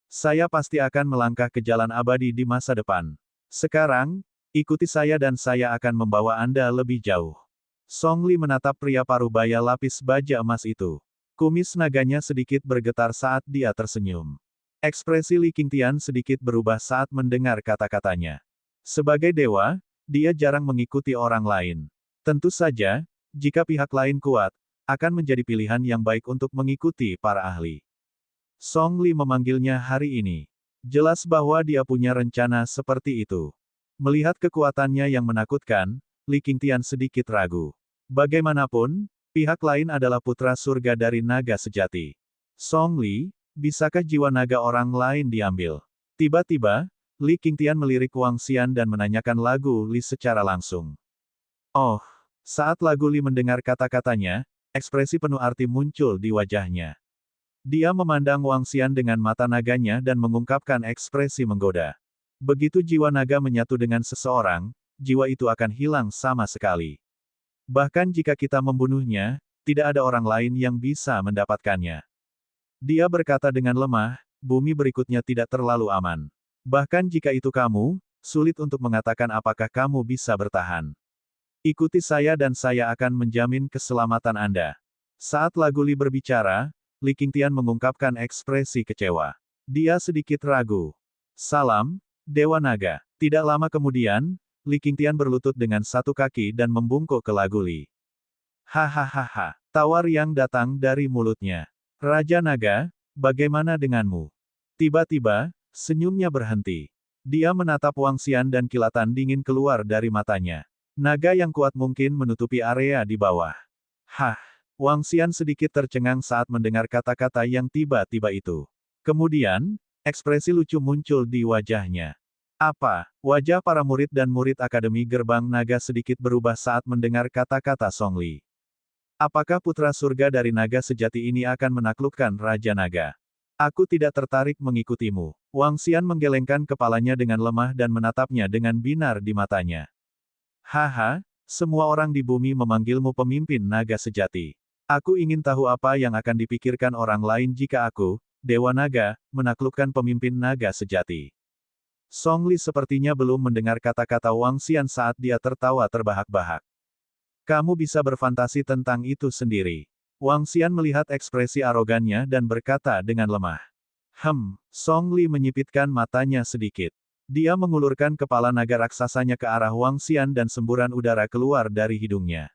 Saya pasti akan melangkah ke jalan abadi di masa depan. Sekarang, ikuti saya dan saya akan membawa Anda lebih jauh. Song Li menatap pria parubaya lapis baja emas itu. Kumis naganya sedikit bergetar saat dia tersenyum. Ekspresi Li Qingtian sedikit berubah saat mendengar kata-katanya. Sebagai dewa, dia jarang mengikuti orang lain. Tentu saja, jika pihak lain kuat, akan menjadi pilihan yang baik untuk mengikuti para ahli. Song Li memanggilnya hari ini. Jelas bahwa dia punya rencana seperti itu. Melihat kekuatannya yang menakutkan, Li Qingtian sedikit ragu. Bagaimanapun, pihak lain adalah putra surga dari naga sejati. Song Li, bisakah jiwa naga orang lain diambil? Tiba-tiba, Li Qingtian melirik Wang Xian dan menanyakan Lagu Li secara langsung. Oh, saat Lagu Li mendengar kata-katanya, ekspresi penuh arti muncul di wajahnya. Dia memandang Wang Xian dengan mata naganya dan mengungkapkan ekspresi menggoda. Begitu jiwa naga menyatu dengan seseorang, jiwa itu akan hilang sama sekali. Bahkan jika kita membunuhnya, tidak ada orang lain yang bisa mendapatkannya. Dia berkata dengan lemah, bumi berikutnya tidak terlalu aman. Bahkan jika itu kamu, sulit untuk mengatakan apakah kamu bisa bertahan. Ikuti saya dan saya akan menjamin keselamatan Anda. Saat Lagu Li berbicara, Li Qingtian mengungkapkan ekspresi kecewa. Dia sedikit ragu. Salam, Dewa Naga. Tidak lama kemudian, Li Qingtian berlutut dengan satu kaki dan membungkuk ke Lagu Li. Hahaha, tawa riang datang dari mulutnya. Raja Naga, bagaimana denganmu? Tiba-tiba, senyumnya berhenti. Dia menatap Wang Xian dan kilatan dingin keluar dari matanya. Naga yang kuat mungkin menutupi area di bawah. Hah, Wang Xian sedikit tercengang saat mendengar kata-kata yang tiba-tiba itu. Kemudian, ekspresi lucu muncul di wajahnya. Apa? Wajah para murid dan murid Akademi Gerbang Naga sedikit berubah saat mendengar kata-kata Song Li. Apakah putra surga dari naga sejati ini akan menaklukkan Raja Naga? Aku tidak tertarik mengikutimu. Wang Xian menggelengkan kepalanya dengan lemah dan menatapnya dengan binar di matanya. Haha, semua orang di bumi memanggilmu pemimpin naga sejati. Aku ingin tahu apa yang akan dipikirkan orang lain jika aku, Dewa Naga, menaklukkan pemimpin naga sejati. Song Li sepertinya belum mendengar kata-kata Wang Xian saat dia tertawa terbahak-bahak. Kamu bisa berfantasi tentang itu sendiri. Wang Xian melihat ekspresi arogannya dan berkata dengan lemah. Song Li menyipitkan matanya sedikit. Dia mengulurkan kepala naga raksasanya ke arah Wang Xian dan semburan udara keluar dari hidungnya.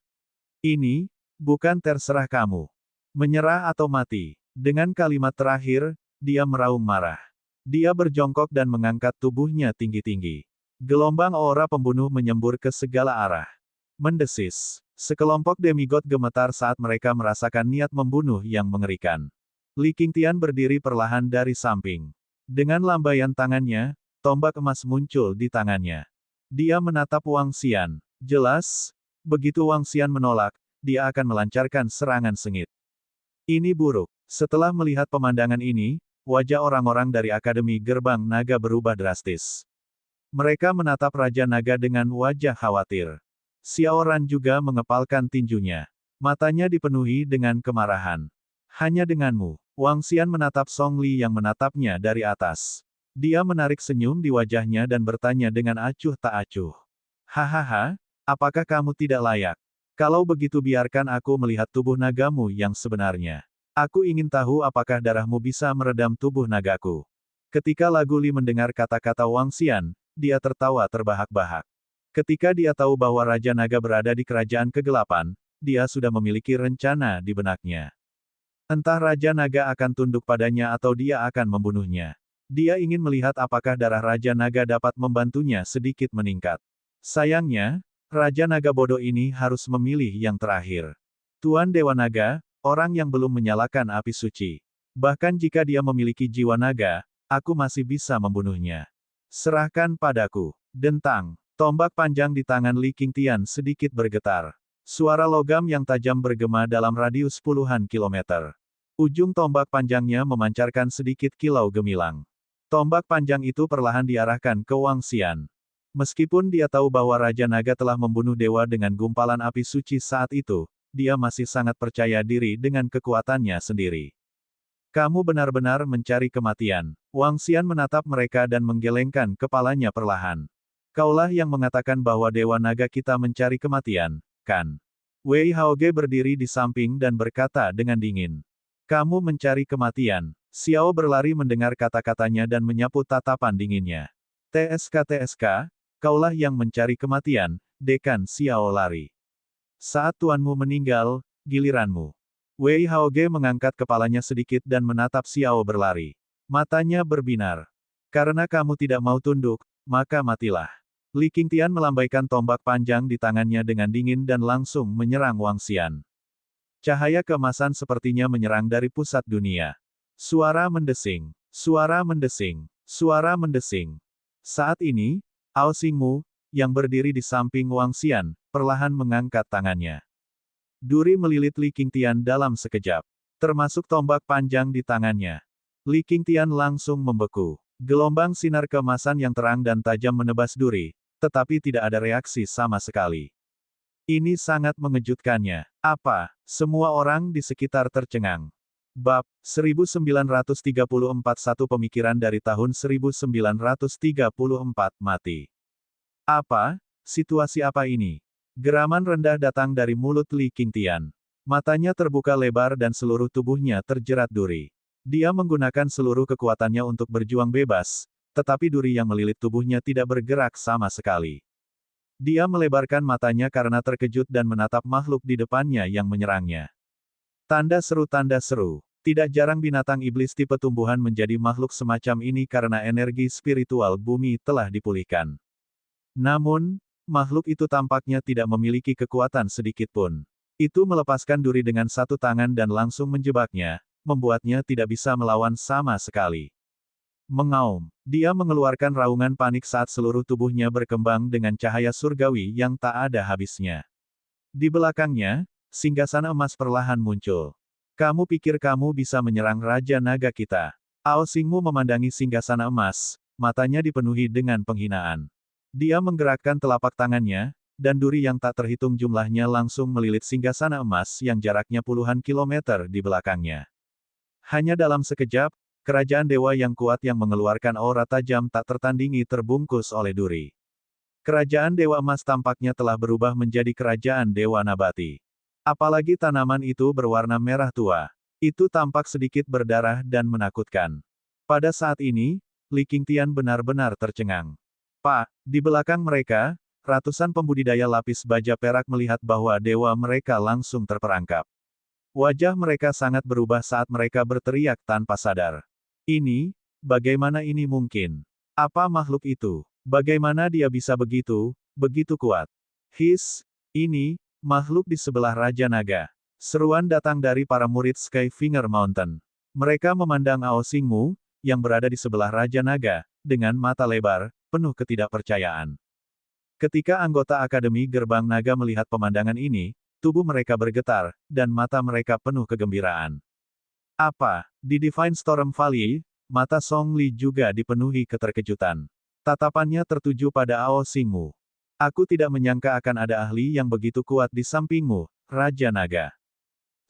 Ini, bukan terserah kamu. Menyerah atau mati. Dengan kalimat terakhir, dia meraung marah. Dia berjongkok dan mengangkat tubuhnya tinggi-tinggi. Gelombang aura pembunuh menyembur ke segala arah. Mendesis. Sekelompok demigod gemetar saat mereka merasakan niat membunuh yang mengerikan. Li Qingtian berdiri perlahan dari samping. Dengan lambaian tangannya, tombak emas muncul di tangannya. Dia menatap Wang Xian. Jelas, begitu Wang Xian menolak, dia akan melancarkan serangan sengit. Ini buruk. Setelah melihat pemandangan ini, wajah orang-orang dari Akademi Gerbang Naga berubah drastis. Mereka menatap Raja Naga dengan wajah khawatir. Xiao Ran juga mengepalkan tinjunya. Matanya dipenuhi dengan kemarahan. Hanya denganmu, Wang Xian menatap Song Li yang menatapnya dari atas. Dia menarik senyum di wajahnya dan bertanya dengan acuh tak acuh. Hahaha, apakah kamu tidak layak? Kalau begitu biarkan aku melihat tubuh nagamu yang sebenarnya. Aku ingin tahu apakah darahmu bisa meredam tubuh nagaku. Ketika Lagu Li mendengar kata-kata Wang Xian, dia tertawa terbahak-bahak. Ketika dia tahu bahwa Raja Naga berada di kerajaan kegelapan, dia sudah memiliki rencana di benaknya. Entah Raja Naga akan tunduk padanya atau dia akan membunuhnya. Dia ingin melihat apakah darah Raja Naga dapat membantunya sedikit meningkat. Sayangnya, Raja Naga bodoh ini harus memilih yang terakhir. Tuan Dewa Naga, orang yang belum menyalakan api suci. Bahkan jika dia memiliki jiwa naga, aku masih bisa membunuhnya. Serahkan padaku. Dentang. Tombak panjang di tangan Li Qingtian sedikit bergetar. Suara logam yang tajam bergema dalam radius puluhan kilometer. Ujung tombak panjangnya memancarkan sedikit kilau gemilang. Tombak panjang itu perlahan diarahkan ke Wang Xian. Meskipun dia tahu bahwa Raja Naga telah membunuh dewa dengan gumpalan api suci saat itu, dia masih sangat percaya diri dengan kekuatannya sendiri. Kamu benar-benar mencari kematian. Wang Xian menatap mereka dan menggelengkan kepalanya perlahan. Kaulah yang mengatakan bahwa Dewa Naga kita mencari kematian, kan? Wei Haoge berdiri di samping dan berkata dengan dingin. Kamu mencari kematian. Xiao berlari mendengar kata-katanya dan menyapu tatapan dinginnya. TSK, kaulah yang mencari kematian, Dekan Xiao lari. Saat tuanmu meninggal, giliranmu. Wei Haoge mengangkat kepalanya sedikit dan menatap Xiao berlari. Matanya berbinar. Karena kamu tidak mau tunduk, maka matilah. Li Qingtian melambaikan tombak panjang di tangannya dengan dingin dan langsung menyerang Wang Xian. Cahaya keemasan sepertinya menyerang dari pusat dunia. Suara mendesing, suara mendesing, suara mendesing. Saat ini, Ao Xingmu, yang berdiri di samping Wang Xian, perlahan mengangkat tangannya. Duri melilit Li Qingtian dalam sekejap. Termasuk tombak panjang di tangannya. Li Qingtian langsung membeku. Gelombang sinar keemasan yang terang dan tajam menebas duri, tetapi tidak ada reaksi sama sekali. Ini sangat mengejutkannya. Apa? Semua orang di sekitar tercengang. Bab 1934 Satu pemikiran dari tahun 1934 mati. Apa? Situasi apa ini? Geraman rendah datang dari mulut Li Qingtian. Matanya terbuka lebar dan seluruh tubuhnya terjerat duri. Dia menggunakan seluruh kekuatannya untuk berjuang bebas, tetapi duri yang melilit tubuhnya tidak bergerak sama sekali. Dia melebarkan matanya karena terkejut dan menatap makhluk di depannya yang menyerangnya. Tanda seru. Tidak jarang binatang iblis tipe tumbuhan menjadi makhluk semacam ini karena energi spiritual bumi telah dipulihkan. Namun, makhluk itu tampaknya tidak memiliki kekuatan sedikit pun. Itu melepaskan duri dengan satu tangan dan langsung menjebaknya, membuatnya tidak bisa melawan sama sekali. Mengaum. Dia mengeluarkan raungan panik saat seluruh tubuhnya berkembang dengan cahaya surgawi yang tak ada habisnya. Di belakangnya, singgasana emas perlahan muncul. Kamu pikir kamu bisa menyerang Raja Naga kita? Ao Xingmu memandangi singgasana emas, matanya dipenuhi dengan penghinaan. Dia menggerakkan telapak tangannya, dan duri yang tak terhitung jumlahnya langsung melilit singgasana emas yang jaraknya puluhan kilometer di belakangnya. Hanya dalam sekejap, kerajaan dewa yang kuat yang mengeluarkan aura tajam tak tertandingi terbungkus oleh duri. Kerajaan Dewa Emas tampaknya telah berubah menjadi kerajaan Dewa Nabati. Apalagi tanaman itu berwarna merah tua. Itu tampak sedikit berdarah dan menakutkan. Pada saat ini, Li Qingtian benar-benar tercengang. Pak, di belakang mereka, ratusan pembudidaya lapis baja perak melihat bahwa dewa mereka langsung terperangkap. Wajah mereka sangat berubah saat mereka berteriak tanpa sadar. Ini, bagaimana ini mungkin? Apa makhluk itu? Bagaimana dia bisa begitu kuat? Ini, makhluk di sebelah Raja Naga. Seruan datang dari para murid Skyfinger Mountain. Mereka memandang Ao Xingmu, yang berada di sebelah Raja Naga, dengan mata lebar, penuh ketidakpercayaan. Ketika anggota Akademi Gerbang Naga melihat pemandangan ini, tubuh mereka bergetar, dan mata mereka penuh kegembiraan. Apa? Di Divine Storm Valley, mata Song Li juga dipenuhi keterkejutan. Tatapannya tertuju pada Ao Xingmu. Aku tidak menyangka akan ada ahli yang begitu kuat di sampingmu, Raja Naga.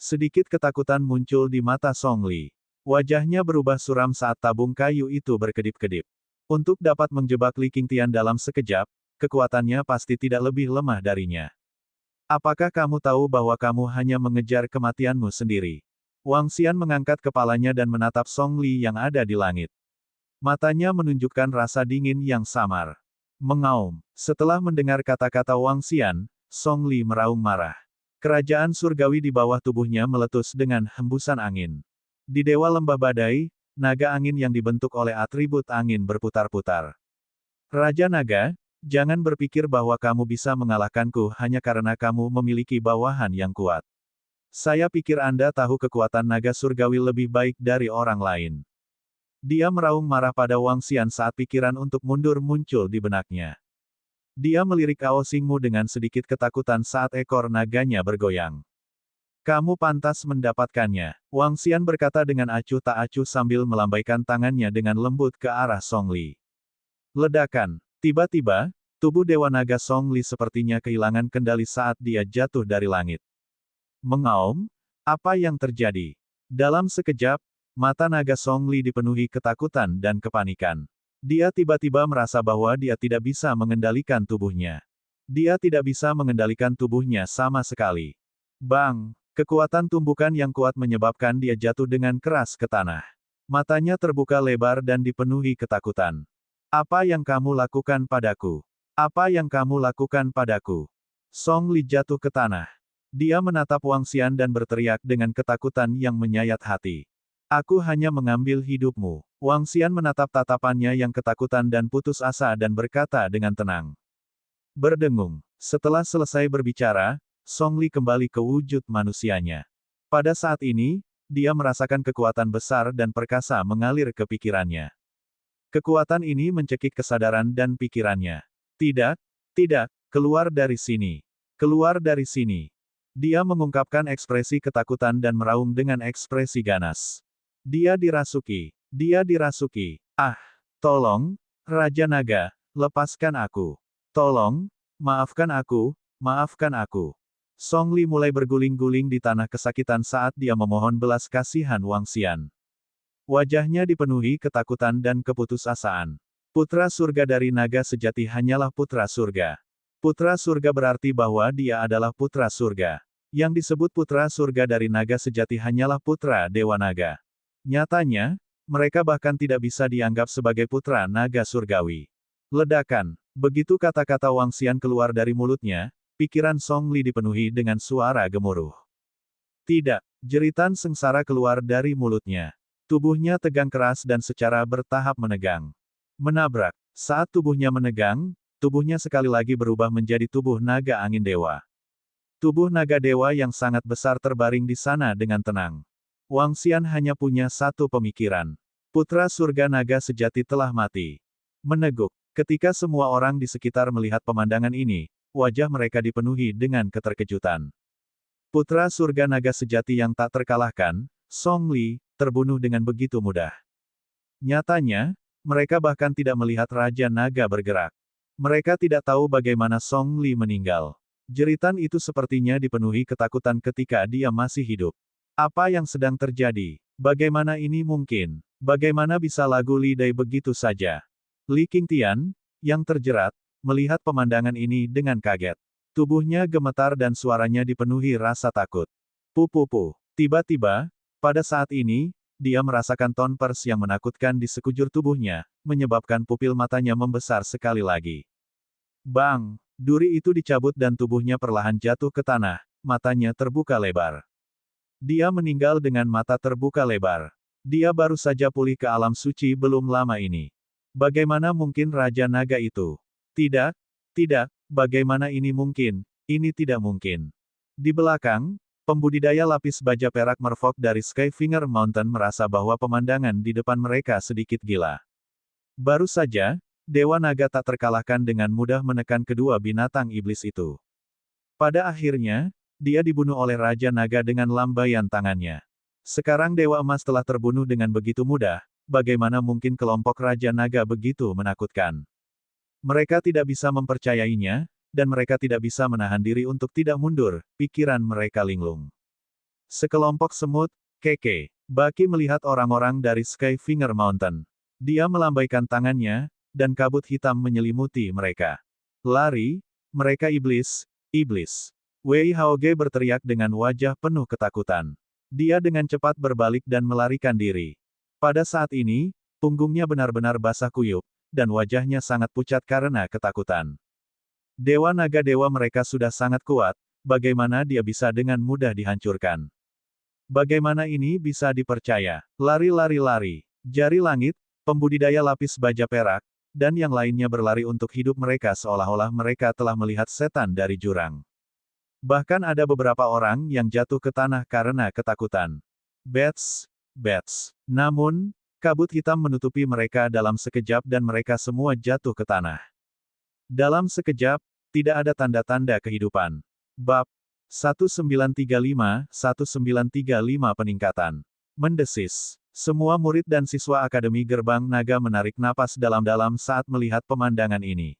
Sedikit ketakutan muncul di mata Song Li. Wajahnya berubah suram saat tabung kayu itu berkedip-kedip. Untuk dapat menjebak Li Qingtian dalam sekejap, kekuatannya pasti tidak lebih lemah darinya. Apakah kamu tahu bahwa kamu hanya mengejar kematianmu sendiri? Wang Xian mengangkat kepalanya dan menatap Song Li yang ada di langit. Matanya menunjukkan rasa dingin yang samar. Mengaum. Setelah mendengar kata-kata Wang Xian, Song Li meraung marah. Kerajaan surgawi di bawah tubuhnya meletus dengan hembusan angin. Di Dewa Lembah Badai, naga angin yang dibentuk oleh atribut angin berputar-putar. Raja Naga, jangan berpikir bahwa kamu bisa mengalahkanku hanya karena kamu memiliki bawahan yang kuat. Saya pikir Anda tahu kekuatan naga surgawi lebih baik dari orang lain. Dia meraung marah pada Wang Xian saat pikiran untuk mundur muncul di benaknya. Dia melirik Ao Xingmu dengan sedikit ketakutan saat ekor naganya bergoyang. Kamu pantas mendapatkannya, Wang Xian berkata dengan acuh tak acuh sambil melambaikan tangannya dengan lembut ke arah Song Li. Ledakan. Tiba-tiba, tubuh Dewa Naga Song Li sepertinya kehilangan kendali saat dia jatuh dari langit. Mengaum? Apa yang terjadi? Dalam sekejap, mata naga Song Li dipenuhi ketakutan dan kepanikan. Dia tiba-tiba merasa bahwa dia tidak bisa mengendalikan tubuhnya. Dia tidak bisa mengendalikan tubuhnya sama sekali. Bang! Kekuatan tumbukan yang kuat menyebabkan dia jatuh dengan keras ke tanah. Matanya terbuka lebar dan dipenuhi ketakutan. Apa yang kamu lakukan padaku? Apa yang kamu lakukan padaku? Song Li jatuh ke tanah. Dia menatap Wang Xian dan berteriak dengan ketakutan yang menyayat hati. Aku hanya mengambil hidupmu. Wang Xian menatap tatapannya yang ketakutan dan putus asa dan berkata dengan tenang. Berdengung. Setelah selesai berbicara, Song Li kembali ke wujud manusianya. Pada saat ini, dia merasakan kekuatan besar dan perkasa mengalir ke pikirannya. Kekuatan ini mencekik kesadaran dan pikirannya. Tidak, tidak, keluar dari sini. Keluar dari sini. Dia mengungkapkan ekspresi ketakutan dan meraung dengan ekspresi ganas. Dia dirasuki. Dia dirasuki. Ah, tolong, Raja Naga, lepaskan aku. Tolong, maafkan aku, maafkan aku. Song Li mulai berguling-guling di tanah kesakitan saat dia memohon belas kasihan Wang Xian. Wajahnya dipenuhi ketakutan dan keputusasaan. Putra surga dari naga sejati hanyalah putra surga. Putra surga berarti bahwa dia adalah putra surga. Yang disebut putra surga dari naga sejati hanyalah putra dewa naga. Nyatanya, mereka bahkan tidak bisa dianggap sebagai putra naga surgawi. Ledakan. Begitu kata-kata Wang Xian keluar dari mulutnya, pikiran Song Li dipenuhi dengan suara gemuruh. Tidak, jeritan sengsara keluar dari mulutnya. Tubuhnya tegang keras dan secara bertahap menegang. Menabrak. Saat tubuhnya menegang, tubuhnya sekali lagi berubah menjadi tubuh naga angin dewa. Tubuh naga dewa yang sangat besar terbaring di sana dengan tenang. Wang Xian hanya punya satu pemikiran. Putra surga naga sejati telah mati. Meneguk. Ketika semua orang di sekitar melihat pemandangan ini, wajah mereka dipenuhi dengan keterkejutan. Putra surga naga sejati yang tak terkalahkan, Song Li, terbunuh dengan begitu mudah. Nyatanya, mereka bahkan tidak melihat Raja Naga bergerak. Mereka tidak tahu bagaimana Song Li meninggal. Jeritan itu sepertinya dipenuhi ketakutan ketika dia masih hidup. Apa yang sedang terjadi? Bagaimana ini mungkin? Bagaimana bisa lagu Li Dai begitu saja? Li Qingtian, yang terjerat, melihat pemandangan ini dengan kaget. Tubuhnya gemetar dan suaranya dipenuhi rasa takut. Pupupu. Tiba-tiba, pada saat ini, dia merasakan tonpers yang menakutkan di sekujur tubuhnya, menyebabkan pupil matanya membesar sekali lagi. Bang! Duri itu dicabut dan tubuhnya perlahan jatuh ke tanah, matanya terbuka lebar. Dia meninggal dengan mata terbuka lebar. Dia baru saja pulih ke alam suci belum lama ini. Bagaimana mungkin Raja Naga itu? Tidak, tidak, bagaimana ini mungkin? Ini tidak mungkin. Di belakang, pembudidaya lapis baja perak merfok dari Skyfinger Mountain merasa bahwa pemandangan di depan mereka sedikit gila. Baru saja, Dewa Naga tak terkalahkan dengan mudah menekan kedua binatang iblis itu. Pada akhirnya, dia dibunuh oleh Raja Naga dengan lambaian tangannya. Sekarang Dewa Emas telah terbunuh dengan begitu mudah, bagaimana mungkin kelompok Raja Naga begitu menakutkan? Mereka tidak bisa mempercayainya, dan mereka tidak bisa menahan diri untuk tidak mundur, pikiran mereka linglung. Sekelompok semut, keke. Baki melihat orang-orang dari Skyfinger Mountain. Dia melambaikan tangannya, dan kabut hitam menyelimuti mereka. Lari, mereka iblis, iblis. Wei Haoge berteriak dengan wajah penuh ketakutan. Dia dengan cepat berbalik dan melarikan diri. Pada saat ini, punggungnya benar-benar basah kuyup, dan wajahnya sangat pucat karena ketakutan. Dewa naga dewa mereka sudah sangat kuat, bagaimana dia bisa dengan mudah dihancurkan? Bagaimana ini bisa dipercaya? Lari-lari-lari. Jari langit, pembudidaya lapis baja perak, dan yang lainnya berlari untuk hidup mereka seolah-olah mereka telah melihat setan dari jurang. Bahkan ada beberapa orang yang jatuh ke tanah karena ketakutan. Bats, bats. Namun, kabut hitam menutupi mereka dalam sekejap dan mereka semua jatuh ke tanah. Dalam sekejap, tidak ada tanda-tanda kehidupan. Bab 1935 peningkatan. Mendesis. Semua murid dan siswa Akademi Gerbang Naga menarik napas dalam-dalam saat melihat pemandangan ini.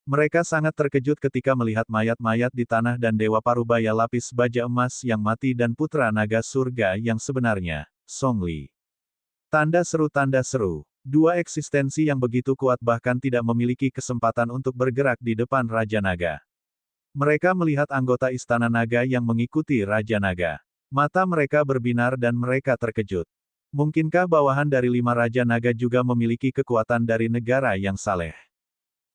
Mereka sangat terkejut ketika melihat mayat-mayat di tanah dan Dewa Parubaya lapis baja emas yang mati dan Putra Naga Surga yang sebenarnya, Song Li. Tanda seru. Dua eksistensi yang begitu kuat bahkan tidak memiliki kesempatan untuk bergerak di depan Raja Naga. Mereka melihat anggota Istana Naga yang mengikuti Raja Naga. Mata mereka berbinar dan mereka terkejut. Mungkinkah bawahan dari 5 Raja Naga juga memiliki kekuatan dari negara yang saleh?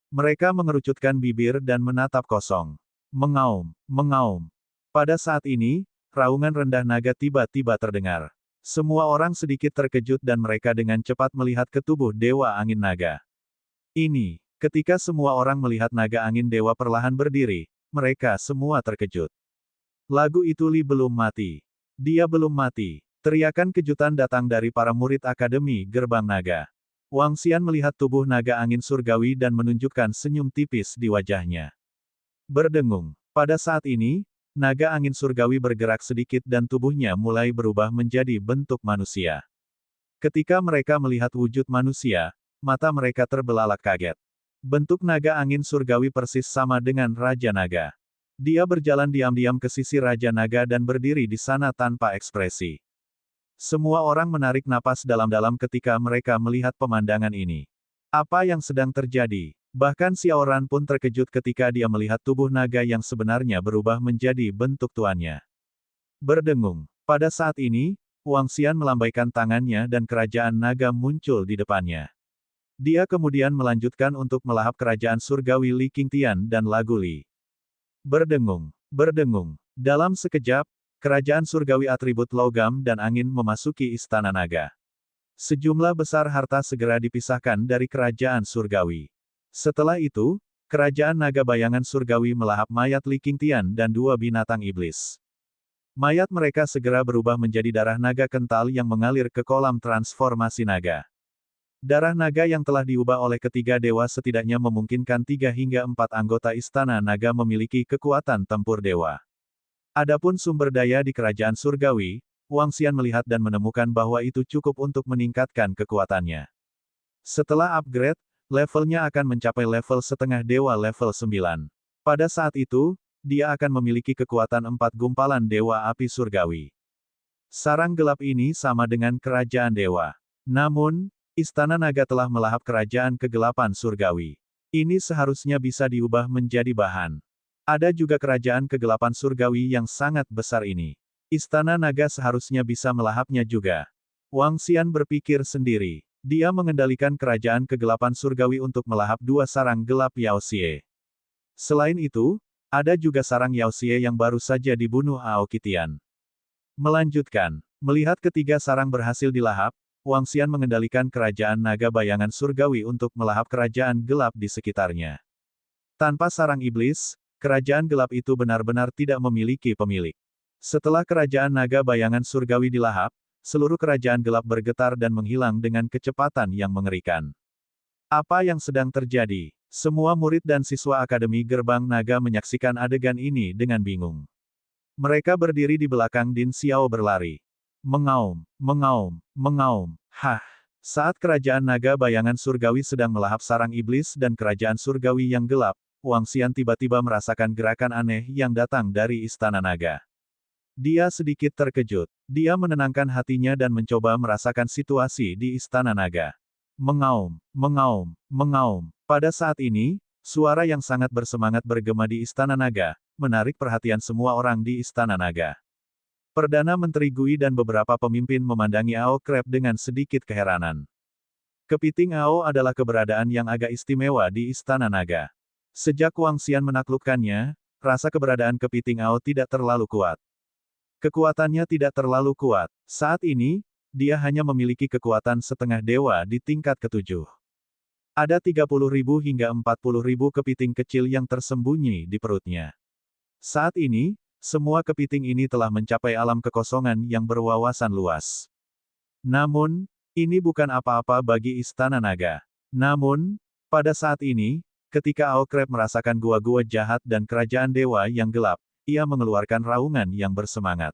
Mereka mengerucutkan bibir dan menatap kosong. Mengaum, mengaum. Pada saat ini, raungan rendah naga tiba-tiba terdengar. Semua orang sedikit terkejut dan mereka dengan cepat melihat ke tubuh Dewa Angin Naga. Ini, ketika semua orang melihat naga angin dewa perlahan berdiri, mereka semua terkejut. Lagu itu Li belum mati. Dia belum mati. Teriakan kejutan datang dari para murid Akademi Gerbang Naga. Wang Xian melihat tubuh naga angin surgawi dan menunjukkan senyum tipis di wajahnya. Berdengung. Pada saat ini, naga angin surgawi bergerak sedikit dan tubuhnya mulai berubah menjadi bentuk manusia. Ketika mereka melihat wujud manusia, mata mereka terbelalak kaget. Bentuk naga angin surgawi persis sama dengan Raja Naga. Dia berjalan diam-diam ke sisi Raja Naga dan berdiri di sana tanpa ekspresi. Semua orang menarik napas dalam-dalam ketika mereka melihat pemandangan ini. Apa yang sedang terjadi? Bahkan Xiao Ran pun terkejut ketika dia melihat tubuh naga yang sebenarnya berubah menjadi bentuk tuannya. Berdengung. Pada saat ini, Wang Xian melambaikan tangannya dan kerajaan naga muncul di depannya. Dia kemudian melanjutkan untuk melahap kerajaan surgawi Li Qingtian dan Lagu Li. Berdengung. Berdengung. Dalam sekejap, kerajaan surgawi atribut logam dan angin memasuki istana naga. Sejumlah besar harta segera dipisahkan dari kerajaan surgawi. Setelah itu, kerajaan naga bayangan surgawi melahap mayat Li Qingtian dan 2 binatang iblis. Mayat mereka segera berubah menjadi darah naga kental yang mengalir ke kolam transformasi naga. Darah naga yang telah diubah oleh ketiga dewa setidaknya memungkinkan 3 hingga 4 anggota istana naga memiliki kekuatan tempur dewa. Adapun sumber daya di kerajaan surgawi, Wang Xian melihat dan menemukan bahwa itu cukup untuk meningkatkan kekuatannya. Setelah upgrade, levelnya akan mencapai level setengah dewa level 9. Pada saat itu, dia akan memiliki kekuatan 4 gumpalan dewa api surgawi. Sarang gelap ini sama dengan kerajaan dewa. Namun, Istana Naga telah melahap kerajaan kegelapan surgawi. Ini seharusnya bisa diubah menjadi bahan. Ada juga kerajaan kegelapan surgawi yang sangat besar ini. Istana Naga seharusnya bisa melahapnya juga. Wang Xian berpikir sendiri. Dia mengendalikan kerajaan kegelapan surgawi untuk melahap 2 sarang gelap Yao Xie. Selain itu, ada juga sarang Yao Xie yang baru saja dibunuh Aoki Tian. Melanjutkan, melihat ketiga sarang berhasil dilahap, Wang Xian mengendalikan kerajaan naga bayangan surgawi untuk melahap kerajaan gelap di sekitarnya. Tanpa sarang iblis, kerajaan gelap itu benar-benar tidak memiliki pemilik. Setelah kerajaan naga bayangan surgawi dilahap, seluruh kerajaan gelap bergetar dan menghilang dengan kecepatan yang mengerikan. Apa yang sedang terjadi? Semua murid dan siswa Akademi Gerbang Naga menyaksikan adegan ini dengan bingung. Mereka berdiri di belakang Din Xiao berlari. Mengaum, mengaum, mengaum. Hah! Saat kerajaan naga bayangan surgawi sedang melahap sarang iblis dan kerajaan surgawi yang gelap, Wang Xian tiba-tiba merasakan gerakan aneh yang datang dari istana naga. Dia sedikit terkejut. Dia menenangkan hatinya dan mencoba merasakan situasi di Istana Naga. Mengaum, mengaum, mengaum. Pada saat ini, suara yang sangat bersemangat bergema di Istana Naga, menarik perhatian semua orang di Istana Naga. Perdana Menteri Gui dan beberapa pemimpin memandangi Ao Krep dengan sedikit keheranan. Kepiting Ao adalah keberadaan yang agak istimewa di Istana Naga. Sejak Wang Xian menaklukkannya, rasa keberadaan kepiting Ao tidak terlalu kuat. Kekuatannya tidak terlalu kuat. Saat ini, dia hanya memiliki kekuatan setengah dewa di tingkat ketujuh. Ada 30.000 hingga 40.000 kepiting kecil yang tersembunyi di perutnya. Saat ini, semua kepiting ini telah mencapai alam kekosongan yang berwawasan luas. Namun, ini bukan apa-apa bagi Istana Naga. Namun, pada saat ini, ketika Ao Krep merasakan gua-gua jahat dan kerajaan dewa yang gelap, ia mengeluarkan raungan yang bersemangat.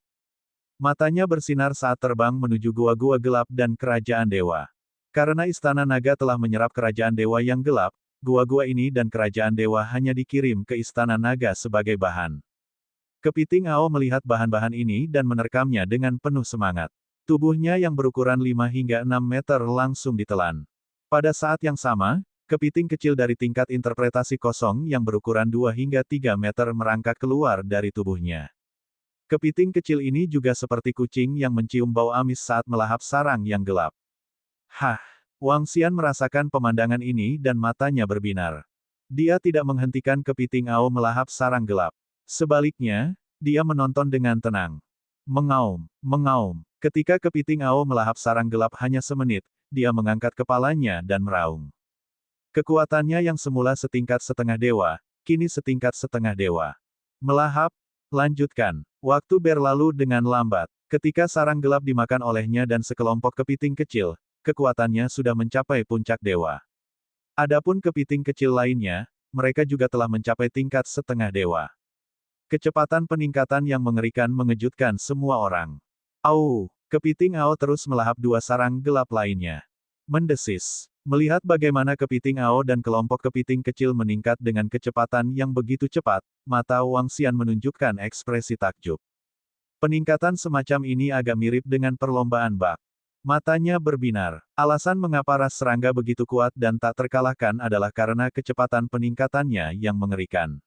Matanya bersinar saat terbang menuju gua-gua gelap dan kerajaan dewa. Karena Istana Naga telah menyerap kerajaan dewa yang gelap, gua-gua ini dan kerajaan dewa hanya dikirim ke Istana Naga sebagai bahan. Kepiting Ao melihat bahan-bahan ini dan menerkamnya dengan penuh semangat. Tubuhnya yang berukuran 5 hingga 6 meter langsung ditelan. Pada saat yang sama, kepiting kecil dari tingkat interpretasi kosong yang berukuran 2 hingga 3 meter merangkak keluar dari tubuhnya. Kepiting kecil ini juga seperti kucing yang mencium bau amis saat melahap sarang yang gelap. Hah! Wang Xian merasakan pemandangan ini dan matanya berbinar. Dia tidak menghentikan kepiting Ao melahap sarang gelap. Sebaliknya, dia menonton dengan tenang. Mengaum, mengaum. Ketika kepiting Ao melahap sarang gelap hanya semenit, dia mengangkat kepalanya dan meraung. Kekuatannya yang semula setingkat setengah dewa, kini setingkat setengah dewa. Melahap, lanjutkan. Waktu berlalu dengan lambat. Ketika sarang gelap dimakan olehnya dan sekelompok kepiting kecil, kekuatannya sudah mencapai puncak dewa. Adapun kepiting kecil lainnya, mereka juga telah mencapai tingkat setengah dewa. Kecepatan peningkatan yang mengerikan mengejutkan semua orang. Au! Kepiting Ao terus melahap dua sarang gelap lainnya. Mendesis. Melihat bagaimana kepiting Ao dan kelompok kepiting kecil meningkat dengan kecepatan yang begitu cepat, mata Wang Xian menunjukkan ekspresi takjub. Peningkatan semacam ini agak mirip dengan perlombaan bak. Matanya berbinar. Alasan mengapa ras serangga begitu kuat dan tak terkalahkan adalah karena kecepatan peningkatannya yang mengerikan.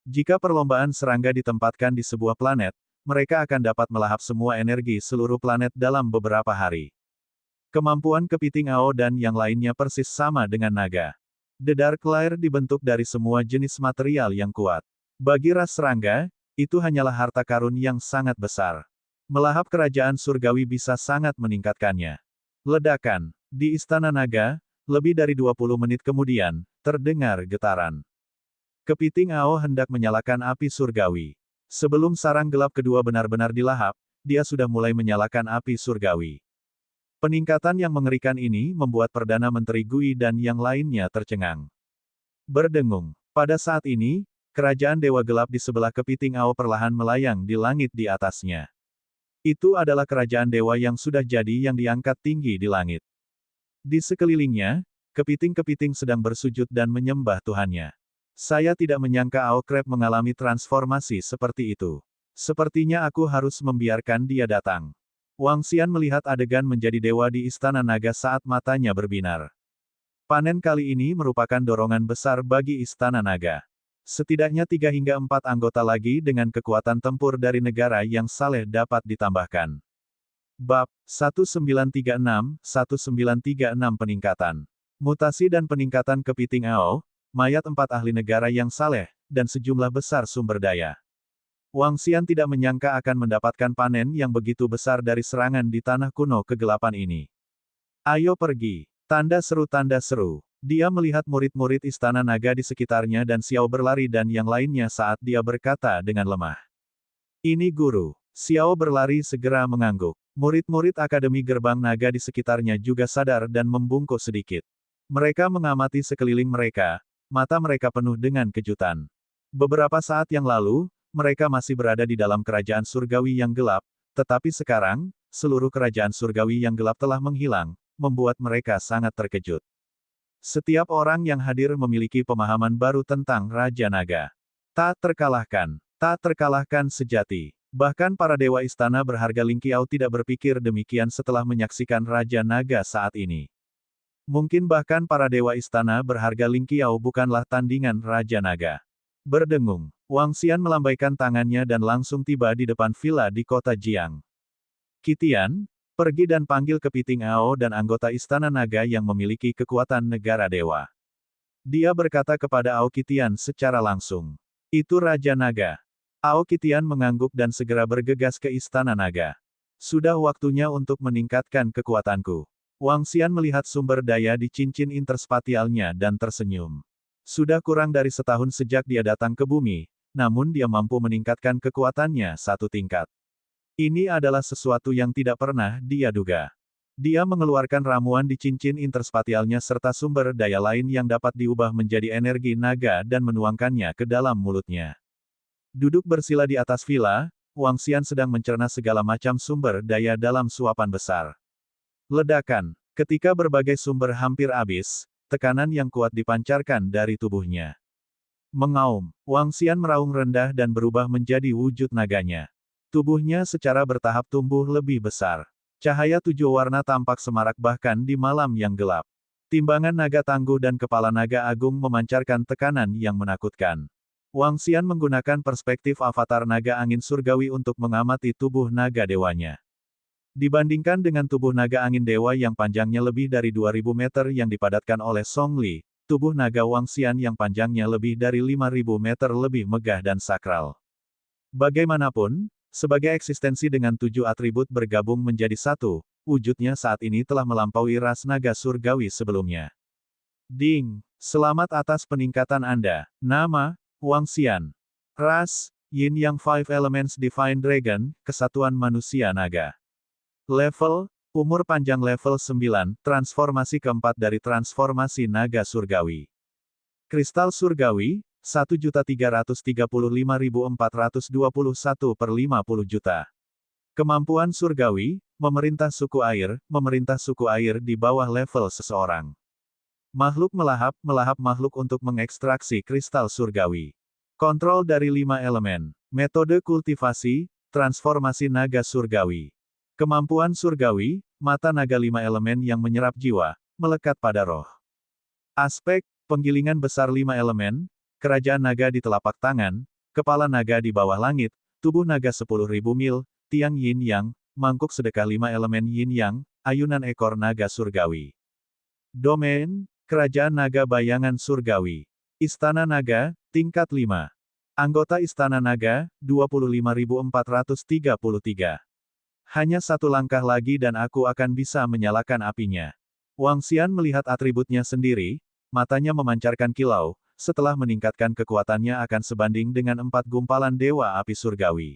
Jika perlombaan serangga ditempatkan di sebuah planet, mereka akan dapat melahap semua energi seluruh planet dalam beberapa hari. Kemampuan kepiting Ao dan yang lainnya persis sama dengan naga. The Dark Lair dibentuk dari semua jenis material yang kuat. Bagi ras serangga, itu hanyalah harta karun yang sangat besar. Melahap kerajaan surgawi bisa sangat meningkatkannya. Ledakan. Di Istana Naga, lebih dari 20 menit kemudian, terdengar getaran. Kepiting Ao hendak menyalakan api surgawi. Sebelum sarang gelap kedua benar-benar dilahap, dia sudah mulai menyalakan api surgawi. Peningkatan yang mengerikan ini membuat Perdana Menteri Gui dan yang lainnya tercengang. Berdengung. Pada saat ini, kerajaan Dewa Gelap di sebelah kepiting Ao perlahan melayang di langit di atasnya. Itu adalah kerajaan dewa yang sudah jadi yang diangkat tinggi di langit. Di sekelilingnya, kepiting-kepiting sedang bersujud dan menyembah Tuhannya. Saya tidak menyangka Ao Krep mengalami transformasi seperti itu. Sepertinya aku harus membiarkan dia datang. Wang Xian melihat adegan menjadi dewa di Istana Naga saat matanya berbinar. Panen kali ini merupakan dorongan besar bagi Istana Naga. Setidaknya 3 hingga 4 anggota lagi dengan kekuatan tempur dari negara yang saleh dapat ditambahkan. Bab 1936 Peningkatan. Mutasi dan peningkatan kepiting Ao, mayat 4 ahli negara yang saleh, dan sejumlah besar sumber daya. Wang Xian tidak menyangka akan mendapatkan panen yang begitu besar dari serangan di tanah kuno kegelapan ini. Ayo pergi. Tanda seru tanda seru. Dia melihat murid-murid Istana Naga di sekitarnya dan Xiao berlari dan yang lainnya saat dia berkata dengan lemah. Ini guru. Xiao berlari segera mengangguk. Murid-murid Akademi Gerbang Naga di sekitarnya juga sadar dan membungkuk sedikit. Mereka mengamati sekeliling mereka, mata mereka penuh dengan kejutan. Beberapa saat yang lalu, mereka masih berada di dalam kerajaan surgawi yang gelap, tetapi sekarang, seluruh kerajaan surgawi yang gelap telah menghilang, membuat mereka sangat terkejut. Setiap orang yang hadir memiliki pemahaman baru tentang Raja Naga. Tak terkalahkan sejati. Bahkan para dewa istana berharga Ling Qiao tidak berpikir demikian setelah menyaksikan Raja Naga saat ini. Mungkin bahkan para dewa istana berharga Ling Qiao bukanlah tandingan Raja Naga. Berdengung, Wang Xian melambaikan tangannya dan langsung tiba di depan villa di kota Jiang. Qitian, pergi dan panggil kepiting Ao dan anggota istana naga yang memiliki kekuatan negara dewa. Dia berkata kepada Ao Qitian secara langsung. Itu Raja Naga. Ao Qitian mengangguk dan segera bergegas ke istana naga. Sudah waktunya untuk meningkatkan kekuatanku. Wang Xian melihat sumber daya di cincin interspatialnya dan tersenyum. Sudah kurang dari setahun sejak dia datang ke bumi, namun dia mampu meningkatkan kekuatannya satu tingkat. Ini adalah sesuatu yang tidak pernah dia duga. Dia mengeluarkan ramuan di cincin interspatialnya serta sumber daya lain yang dapat diubah menjadi energi naga dan menuangkannya ke dalam mulutnya. Duduk bersila di atas villa, Wang Xian sedang mencerna segala macam sumber daya dalam suapan besar. Ledakan. Ketika berbagai sumber hampir habis, tekanan yang kuat dipancarkan dari tubuhnya. Mengaum, Wang Xian meraung rendah dan berubah menjadi wujud naganya. Tubuhnya secara bertahap tumbuh lebih besar. Cahaya tujuh warna tampak semarak bahkan di malam yang gelap. Timbangan naga tangguh dan kepala naga agung memancarkan tekanan yang menakutkan. Wang Xian menggunakan perspektif avatar naga angin surgawi untuk mengamati tubuh naga dewanya. Dibandingkan dengan tubuh naga angin dewa yang panjangnya lebih dari 2000 meter yang dipadatkan oleh Song Li, tubuh naga Wang Xian yang panjangnya lebih dari 5000 meter lebih megah dan sakral. Bagaimanapun, sebagai eksistensi dengan 7 atribut bergabung menjadi satu, wujudnya saat ini telah melampaui ras naga surgawi sebelumnya. Ding, selamat atas peningkatan Anda. Nama, Wang Xian. Ras, Yin Yang Five Elements Divine Dragon, Kesatuan Manusia Naga. Level, umur panjang level 9, transformasi keempat dari transformasi naga surgawi. Kristal surgawi, 1.335.421 per 50 juta. Kemampuan surgawi, memerintah suku air di bawah level seseorang. Makhluk melahap makhluk untuk mengekstraksi kristal surgawi. Kontrol dari 5 elemen. Metode kultivasi, transformasi naga surgawi. Kemampuan surgawi, mata naga 5 elemen yang menyerap jiwa, melekat pada roh. Aspek, penggilingan besar 5 elemen, kerajaan naga di telapak tangan, kepala naga di bawah langit, tubuh naga 10.000 mil, tiang yin yang, mangkuk sedekah 5 elemen yin yang, ayunan ekor naga surgawi. Domain, Kerajaan Naga Bayangan Surgawi. Istana Naga, tingkat 5. Anggota Istana Naga, 25.433. Hanya satu langkah lagi dan aku akan bisa menyalakan apinya. Wang Xian melihat atributnya sendiri, matanya memancarkan kilau, setelah meningkatkan kekuatannya akan sebanding dengan 4 gumpalan Dewa Api Surgawi.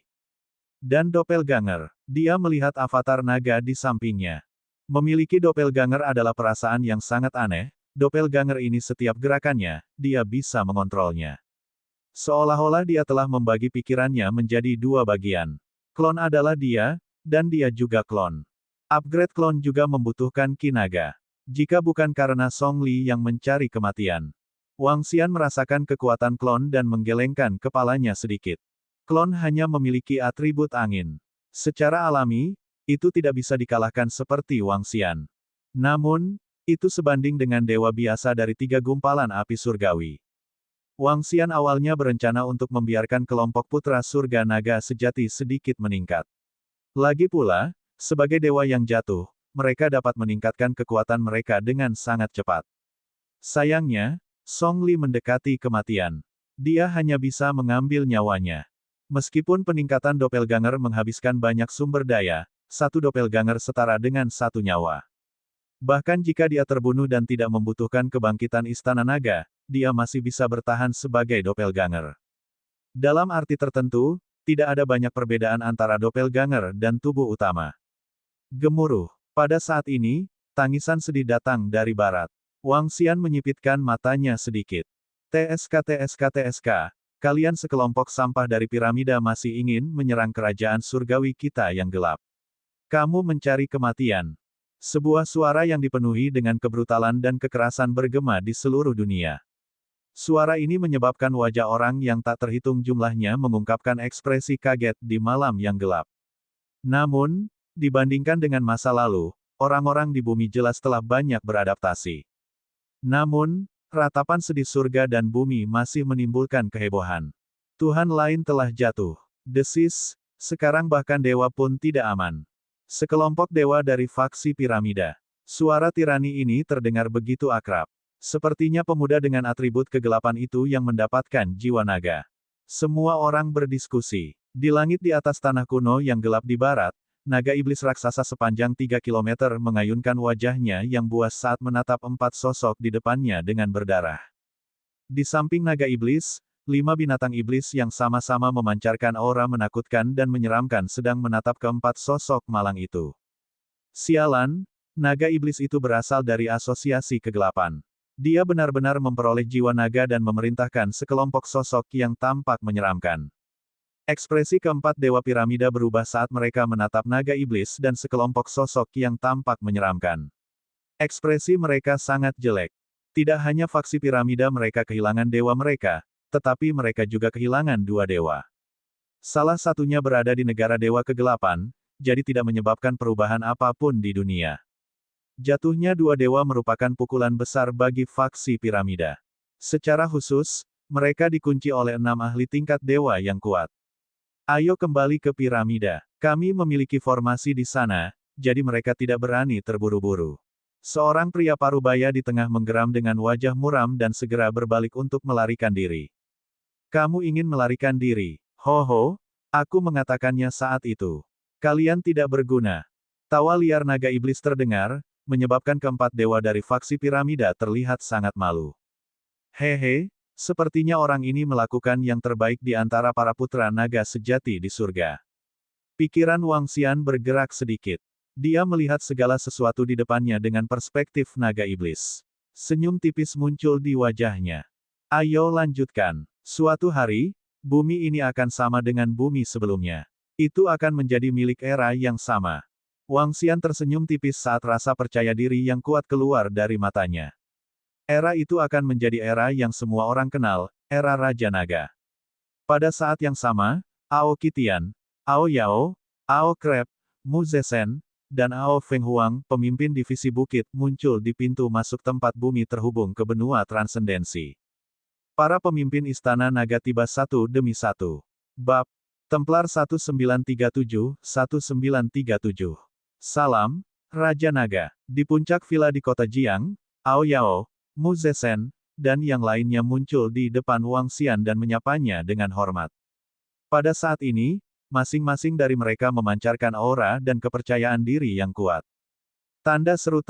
Dan Doppelganger, dia melihat avatar naga di sampingnya. Memiliki Doppelganger adalah perasaan yang sangat aneh. Doppelganger ini setiap gerakannya, dia bisa mengontrolnya. Seolah-olah dia telah membagi pikirannya menjadi 2 bagian. Klon adalah dia, dan dia juga klon. Upgrade klon juga membutuhkan Ki Naga. Jika bukan karena Song Li yang mencari kematian. Wang Xian merasakan kekuatan klon dan menggelengkan kepalanya sedikit. Klon hanya memiliki atribut angin. Secara alami, itu tidak bisa dikalahkan seperti Wang Xian. Namun, itu sebanding dengan dewa biasa dari 3 gumpalan api surgawi. Wang Xian awalnya berencana untuk membiarkan kelompok putra surga naga sejati sedikit meningkat. Lagi pula, sebagai dewa yang jatuh, mereka dapat meningkatkan kekuatan mereka dengan sangat cepat. Sayangnya, Song Li mendekati kematian. Dia hanya bisa mengambil nyawanya. Meskipun peningkatan Doppelganger menghabiskan banyak sumber daya, 1 Doppelganger setara dengan 1 nyawa. Bahkan jika dia terbunuh dan tidak membutuhkan kebangkitan Istana Naga, dia masih bisa bertahan sebagai Doppelganger. Dalam arti tertentu, tidak ada banyak perbedaan antara Doppelganger dan tubuh utama. Gemuruh. Pada saat ini, tangisan sedih datang dari barat. Wang Xian menyipitkan matanya sedikit. TSK, kalian sekelompok sampah dari piramida masih ingin menyerang kerajaan surgawi kita yang gelap. Kamu mencari kematian. Sebuah suara yang dipenuhi dengan kebrutalan dan kekerasan bergema di seluruh dunia. Suara ini menyebabkan wajah orang yang tak terhitung jumlahnya mengungkapkan ekspresi kaget di malam yang gelap. Namun, dibandingkan dengan masa lalu, orang-orang di bumi jelas telah banyak beradaptasi. Namun, ratapan sedih surga dan bumi masih menimbulkan kehebohan. Tuhan lain telah jatuh. Desis, sekarang bahkan dewa pun tidak aman. Sekelompok dewa dari faksi piramida. Suara tirani ini terdengar begitu akrab. Sepertinya pemuda dengan atribut kegelapan itu yang mendapatkan jiwa naga. Semua orang berdiskusi. Di langit di atas tanah kuno yang gelap di barat, naga iblis raksasa sepanjang 3 kilometer mengayunkan wajahnya yang buas saat menatap 4 sosok di depannya dengan berdarah. Di samping naga iblis, 5 binatang iblis yang sama-sama memancarkan aura menakutkan dan menyeramkan sedang menatap keempat sosok malang itu. Sialan, naga iblis itu berasal dari asosiasi kegelapan. Dia benar-benar memperoleh jiwa naga dan memerintahkan sekelompok sosok yang tampak menyeramkan. Ekspresi keempat dewa piramida berubah saat mereka menatap naga iblis dan sekelompok sosok yang tampak menyeramkan. Ekspresi mereka sangat jelek. Tidak hanya faksi piramida mereka kehilangan dewa mereka, tetapi mereka juga kehilangan 2 dewa. Salah satunya berada di negara dewa kegelapan, jadi tidak menyebabkan perubahan apapun di dunia. Jatuhnya 2 dewa merupakan pukulan besar bagi faksi piramida. Secara khusus, mereka dikunci oleh 6 ahli tingkat dewa yang kuat. Ayo kembali ke piramida. Kami memiliki formasi di sana, jadi mereka tidak berani terburu-buru. Seorang pria parubaya di tengah menggeram dengan wajah muram dan segera berbalik untuk melarikan diri. Kamu ingin melarikan diri? Ho, aku mengatakannya saat itu. Kalian tidak berguna. Tawa liar naga iblis terdengar, menyebabkan keempat dewa dari faksi piramida terlihat sangat malu. Hehe, sepertinya orang ini melakukan yang terbaik di antara para putra naga sejati di surga. Pikiran Wang Xian bergerak sedikit. Dia melihat segala sesuatu di depannya dengan perspektif naga iblis. Senyum tipis muncul di wajahnya. Ayo lanjutkan. Suatu hari, bumi ini akan sama dengan bumi sebelumnya. Itu akan menjadi milik era yang sama. Wang Xian tersenyum tipis saat rasa percaya diri yang kuat keluar dari matanya. Era itu akan menjadi era yang semua orang kenal, era Raja Naga. Pada saat yang sama, Ao Qitian, Ao Yao, Ao Krep, Mu Zesen, dan Ao Feng Huang, pemimpin divisi bukit, muncul di pintu masuk tempat bumi terhubung ke benua transendensi. Para pemimpin istana naga tiba satu demi satu. Bab Templar 1937-1937. Salam, Raja Naga. Di puncak villa di kota Jiang, Ao Yao, Mu Zesen, dan yang lainnya muncul di depan Wang Xian dan menyapanya dengan hormat. Pada saat ini, masing-masing dari mereka memancarkan aura dan kepercayaan diri yang kuat. Tanda seru.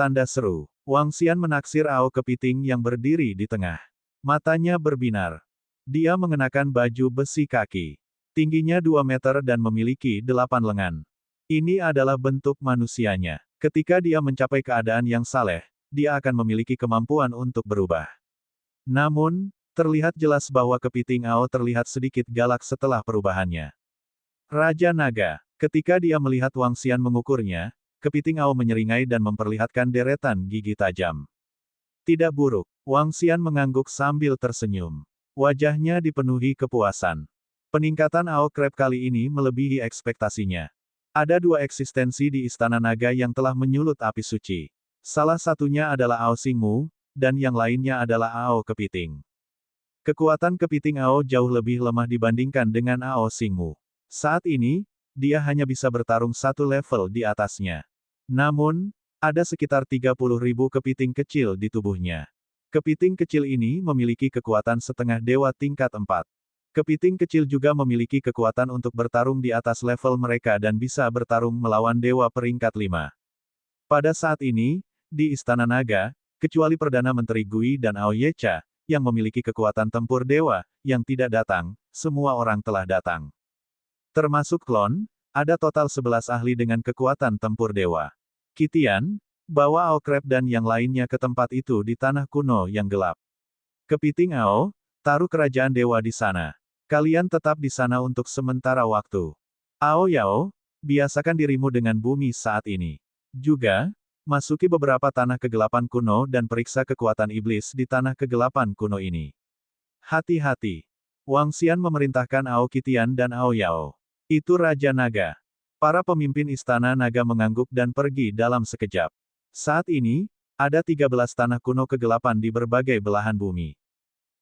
Wang Xian menaksir Ao Kepiting yang berdiri di tengah. Matanya berbinar. Dia mengenakan baju besi kaki. Tingginya 2 meter dan memiliki 8 lengan. Ini adalah bentuk manusianya. Ketika dia mencapai keadaan yang saleh, dia akan memiliki kemampuan untuk berubah. Namun, terlihat jelas bahwa kepiting Ao terlihat sedikit galak setelah perubahannya. Raja Naga. Ketika dia melihat Wang Xian mengukurnya, kepiting Ao menyeringai dan memperlihatkan deretan gigi tajam. Tidak buruk. Wang Xian mengangguk sambil tersenyum. Wajahnya dipenuhi kepuasan. Peningkatan Ao Krep kali ini melebihi ekspektasinya. Ada 2 eksistensi di Istana Naga yang telah menyulut api suci. Salah satunya adalah Ao Xingmu, dan yang lainnya adalah Ao Kepiting. Kekuatan Kepiting Ao jauh lebih lemah dibandingkan dengan Ao Xingmu. Saat ini, dia hanya bisa bertarung 1 level di atasnya. Namun, ada sekitar 30.000 kepiting kecil di tubuhnya. Kepiting kecil ini memiliki kekuatan setengah dewa tingkat 4. Kepiting kecil juga memiliki kekuatan untuk bertarung di atas level mereka dan bisa bertarung melawan dewa peringkat 5. Pada saat ini, di Istana Naga, kecuali Perdana Menteri Gui dan Ao Yecha, yang memiliki kekuatan tempur dewa, yang tidak datang, semua orang telah datang. Termasuk klon, ada total 11 ahli dengan kekuatan tempur dewa. Qitian, bawa Ao Krep dan yang lainnya ke tempat itu di tanah kuno yang gelap. Kepiting Ao, taruh kerajaan dewa di sana. Kalian tetap di sana untuk sementara waktu. Ao Yao, biasakan dirimu dengan bumi saat ini. Juga, masuki beberapa tanah kegelapan kuno dan periksa kekuatan iblis di tanah kegelapan kuno ini. Hati-hati. Wang Xian memerintahkan Ao Qitian dan Ao Yao. Itu Raja Naga. Para pemimpin istana naga mengangguk dan pergi dalam sekejap. Saat ini, ada 13 tanah kuno kegelapan di berbagai belahan bumi.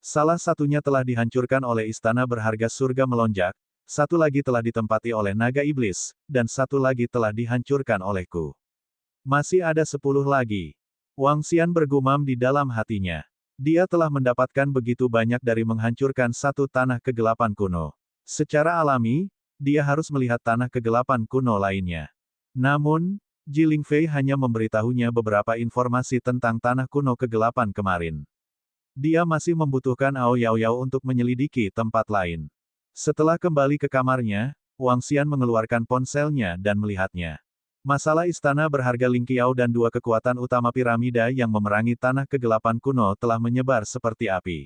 Salah satunya telah dihancurkan oleh istana berharga surga melonjak, satu lagi telah ditempati oleh naga iblis, dan satu lagi telah dihancurkan olehku. Masih ada 10 lagi. Wang Xian bergumam di dalam hatinya. Dia telah mendapatkan begitu banyak dari menghancurkan satu tanah kegelapan kuno. Secara alami, dia harus melihat tanah kegelapan kuno lainnya. Namun, Ji Lingfei hanya memberitahunya beberapa informasi tentang tanah kuno kegelapan kemarin. Dia masih membutuhkan Ao Yao Yao untuk menyelidiki tempat lain. Setelah kembali ke kamarnya, Wang Xian mengeluarkan ponselnya dan melihatnya. Masalah istana berharga Lingqiao dan dua kekuatan utama piramida yang memerangi tanah kegelapan kuno telah menyebar seperti api.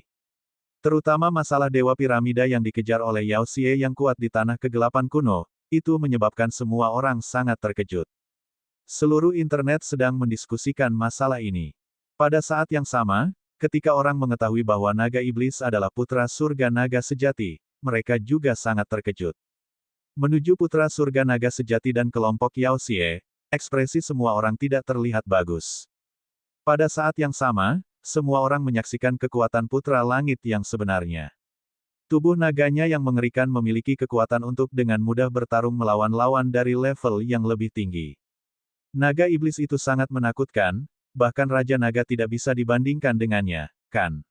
Terutama masalah dewa piramida yang dikejar oleh Yao Xie yang kuat di tanah kegelapan kuno, itu menyebabkan semua orang sangat terkejut. Seluruh internet sedang mendiskusikan masalah ini. Pada saat yang sama, ketika orang mengetahui bahwa naga iblis adalah putra surga naga sejati, mereka juga sangat terkejut. Menuju putra surga naga sejati dan kelompok Yao Xie, ekspresi semua orang tidak terlihat bagus. Pada saat yang sama, semua orang menyaksikan kekuatan putra langit yang sebenarnya. Tubuh naganya yang mengerikan memiliki kekuatan untuk dengan mudah bertarung melawan lawan dari level yang lebih tinggi. Naga iblis itu sangat menakutkan, bahkan Raja Naga tidak bisa dibandingkan dengannya, kan?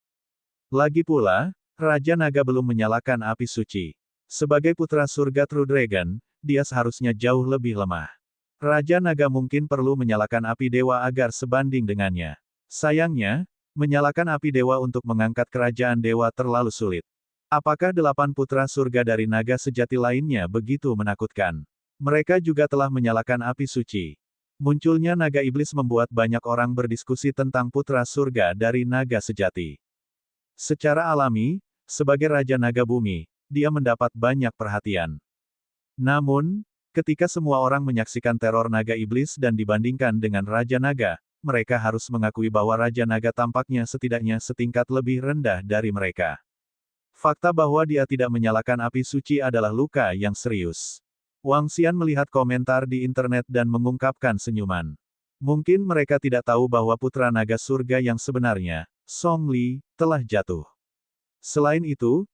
Lagi pula, Raja Naga belum menyalakan api suci. Sebagai putra surga True Dragon, dia seharusnya jauh lebih lemah. Raja Naga mungkin perlu menyalakan api dewa agar sebanding dengannya. Sayangnya, menyalakan api dewa untuk mengangkat kerajaan dewa terlalu sulit. Apakah 8 putra surga dari naga sejati lainnya begitu menakutkan? Mereka juga telah menyalakan api suci. Munculnya naga iblis membuat banyak orang berdiskusi tentang putra surga dari naga sejati. Secara alami, sebagai Raja Naga Bumi, dia mendapat banyak perhatian. Namun, ketika semua orang menyaksikan teror naga iblis dan dibandingkan dengan Raja Naga, mereka harus mengakui bahwa Raja Naga tampaknya setidaknya setingkat lebih rendah dari mereka. Fakta bahwa dia tidak menyalakan api suci adalah luka yang serius. Wang Xian melihat komentar di internet dan mengungkapkan senyuman. Mungkin mereka tidak tahu bahwa putra naga surga yang sebenarnya, Song Li, telah jatuh. Selain itu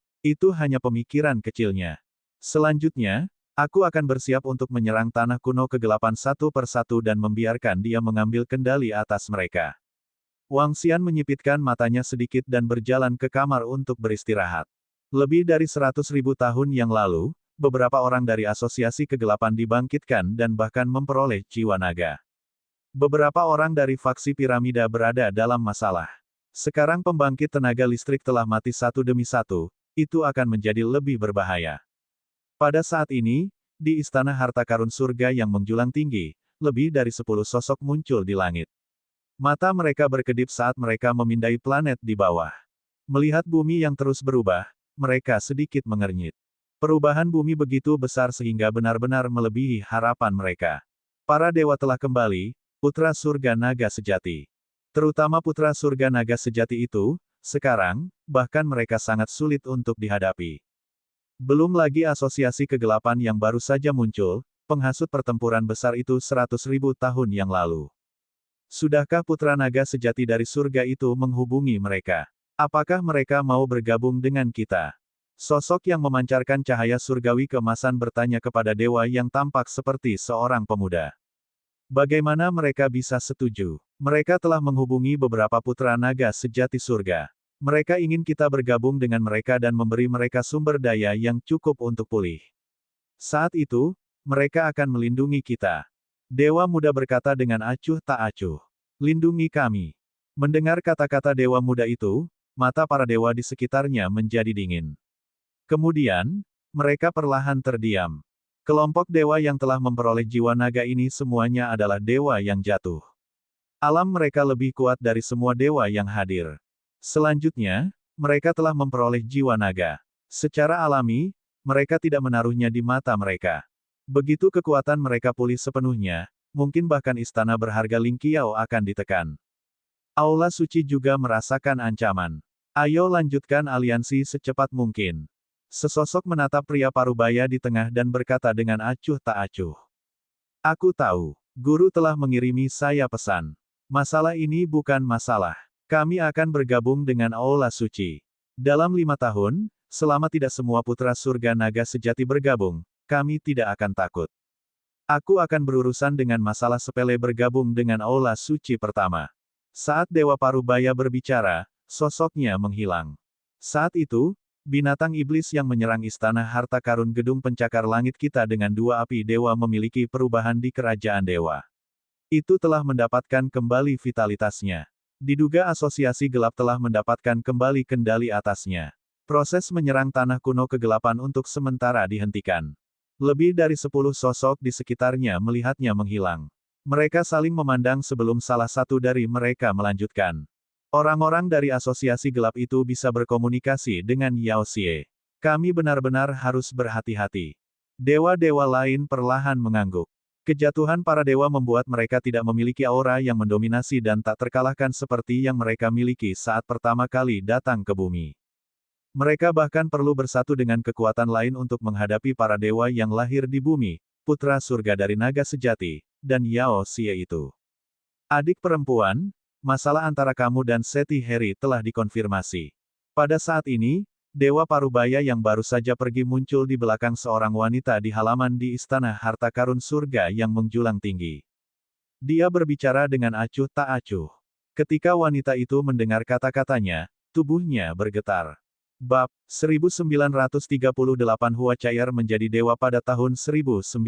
hanya pemikiran kecilnya. Selanjutnya, aku akan bersiap untuk menyerang tanah kuno kegelapan satu persatu dan membiarkan dia mengambil kendali atas mereka. Wang Xian menyipitkan matanya sedikit dan berjalan ke kamar untuk beristirahat. Lebih dari 100.000 tahun yang lalu, beberapa orang dari asosiasi kegelapan dibangkitkan dan bahkan memperoleh jiwa naga. Beberapa orang dari faksi piramida berada dalam masalah. Sekarang pembangkit tenaga listrik telah mati satu demi satu, itu akan menjadi lebih berbahaya. Pada saat ini, di istana harta karun surga yang menjulang tinggi, lebih dari 10 sosok muncul di langit. Mata mereka berkedip saat mereka memindai planet di bawah. Melihat bumi yang terus berubah, mereka sedikit mengernyit. Perubahan bumi begitu besar sehingga benar-benar melebihi harapan mereka. Para dewa telah kembali, putra surga naga sejati. Terutama putra surga naga sejati itu, sekarang, bahkan mereka sangat sulit untuk dihadapi. Belum lagi asosiasi kegelapan yang baru saja muncul, penghasut pertempuran besar itu 100.000 tahun yang lalu. Sudahkah putra naga sejati dari surga itu menghubungi mereka? Apakah mereka mau bergabung dengan kita? Sosok yang memancarkan cahaya surgawi keemasan bertanya kepada dewa yang tampak seperti seorang pemuda. Bagaimana mereka bisa setuju? Mereka telah menghubungi beberapa putra naga sejati surga. Mereka ingin kita bergabung dengan mereka dan memberi mereka sumber daya yang cukup untuk pulih. Saat itu, mereka akan melindungi kita. Dewa muda berkata dengan acuh tak acuh. Lindungi kami. Mendengar kata-kata dewa muda itu, mata para dewa di sekitarnya menjadi dingin. Kemudian, mereka perlahan terdiam. Kelompok dewa yang telah memperoleh jiwa naga ini semuanya adalah dewa yang jatuh. Alam mereka lebih kuat dari semua dewa yang hadir. Selanjutnya, mereka telah memperoleh jiwa naga. Secara alami, mereka tidak menaruhnya di mata mereka. Begitu kekuatan mereka pulih sepenuhnya, mungkin bahkan istana berharga Lingqiao akan ditekan. Aula suci juga merasakan ancaman. Ayo lanjutkan aliansi secepat mungkin. Sesosok menatap pria parubaya di tengah dan berkata dengan acuh tak acuh. Aku tahu, guru telah mengirimi saya pesan. Masalah ini bukan masalah. Kami akan bergabung dengan Aula Suci. Dalam 5 tahun, selama tidak semua putra surga naga sejati bergabung, kami tidak akan takut. Aku akan berurusan dengan masalah sepele bergabung dengan Aula Suci pertama. Saat Dewa Parubaya berbicara, sosoknya menghilang. Saat itu, binatang iblis yang menyerang istana harta karun gedung pencakar langit kita dengan 2 api dewa memiliki perubahan di kerajaan dewa. Itu telah mendapatkan kembali vitalitasnya. Diduga asosiasi gelap telah mendapatkan kembali kendali atasnya. Proses menyerang tanah kuno kegelapan untuk sementara dihentikan. Lebih dari 10 sosok di sekitarnya melihatnya menghilang. Mereka saling memandang sebelum salah satu dari mereka melanjutkan. Orang-orang dari asosiasi gelap itu bisa berkomunikasi dengan Yao Xie. Kami benar-benar harus berhati-hati. Dewa-dewa lain perlahan mengangguk. Kejatuhan para dewa membuat mereka tidak memiliki aura yang mendominasi dan tak terkalahkan seperti yang mereka miliki saat pertama kali datang ke bumi. Mereka bahkan perlu bersatu dengan kekuatan lain untuk menghadapi para dewa yang lahir di bumi, putra surga dari naga sejati, dan Yao Xie itu. Adik perempuan, masalah antara kamu dan Seti Heri telah dikonfirmasi. Pada saat ini, Dewa Parubaya yang baru saja pergi muncul di belakang seorang wanita di halaman di istana harta karun surga yang menjulang tinggi. Dia berbicara dengan acuh tak acuh. Ketika wanita itu mendengar kata-katanya, tubuhnya bergetar. Bab 1938 Huacair menjadi dewa pada tahun 1938.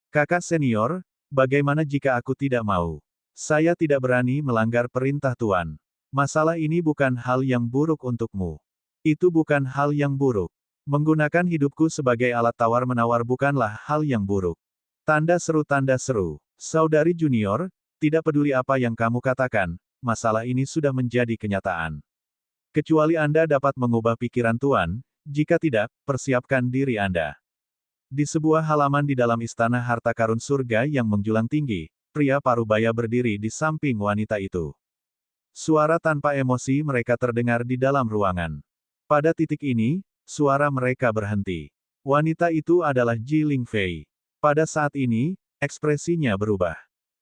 Kakak senior, bagaimana jika aku tidak mau? Saya tidak berani melanggar perintah Tuan. Masalah ini bukan hal yang buruk untukmu. Itu bukan hal yang buruk. Menggunakan hidupku sebagai alat tawar-menawar bukanlah hal yang buruk. Tanda seru. Saudari junior, tidak peduli apa yang kamu katakan, masalah ini sudah menjadi kenyataan. Kecuali Anda dapat mengubah pikiran Tuan, jika tidak, persiapkan diri Anda. Di sebuah halaman di dalam istana harta karun surga yang menjulang tinggi, pria parubaya berdiri di samping wanita itu. Suara tanpa emosi mereka terdengar di dalam ruangan. Pada titik ini, suara mereka berhenti. Wanita itu adalah Ji Lingfei. Pada saat ini, ekspresinya berubah.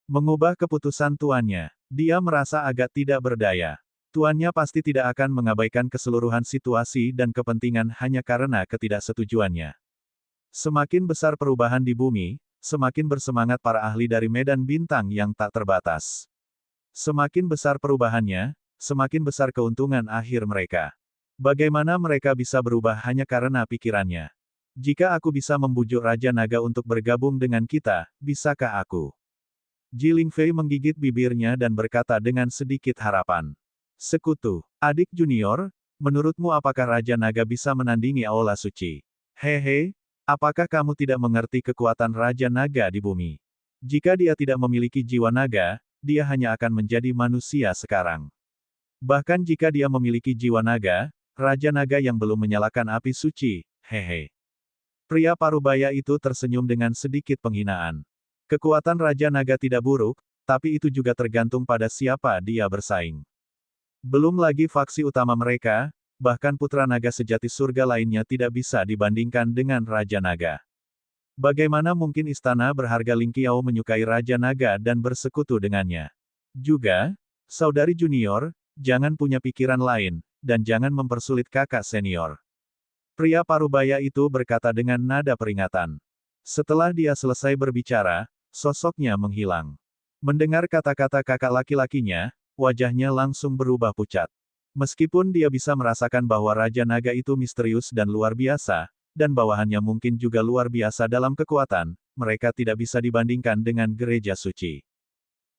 Mengubah keputusan tuannya, dia merasa agak tidak berdaya. Tuannya pasti tidak akan mengabaikan keseluruhan situasi dan kepentingan hanya karena ketidaksetujuannya. Semakin besar perubahan di bumi, semakin bersemangat para ahli dari medan bintang yang tak terbatas. Semakin besar perubahannya, semakin besar keuntungan akhir mereka. Bagaimana mereka bisa berubah hanya karena pikirannya? Jika aku bisa membujuk Raja Naga untuk bergabung dengan kita, bisakah aku? Ji Lingfei menggigit bibirnya dan berkata dengan sedikit harapan. Sekutu, adik junior, menurutmu apakah Raja Naga bisa menandingi Aula Suci? Hehe, apakah kamu tidak mengerti kekuatan Raja Naga di bumi? Jika dia tidak memiliki jiwa naga, dia hanya akan menjadi manusia sekarang. Bahkan jika dia memiliki jiwa naga, Raja Naga yang belum menyalakan api suci, hehe. Pria parubaya itu tersenyum dengan sedikit penghinaan. Kekuatan Raja Naga tidak buruk, tapi itu juga tergantung pada siapa dia bersaing. Belum lagi faksi utama mereka, bahkan putra naga sejati surga lainnya tidak bisa dibandingkan dengan Raja Naga. Bagaimana mungkin istana berharga Lingqiao menyukai Raja Naga dan bersekutu dengannya? Juga, saudari junior, jangan punya pikiran lain, dan jangan mempersulit kakak senior. Pria parubaya itu berkata dengan nada peringatan. Setelah dia selesai berbicara, sosoknya menghilang. Mendengar kata-kata kakak laki-lakinya, wajahnya langsung berubah pucat. Meskipun dia bisa merasakan bahwa Raja Naga itu misterius dan luar biasa, dan bawahannya mungkin juga luar biasa dalam kekuatan, mereka tidak bisa dibandingkan dengan gereja suci.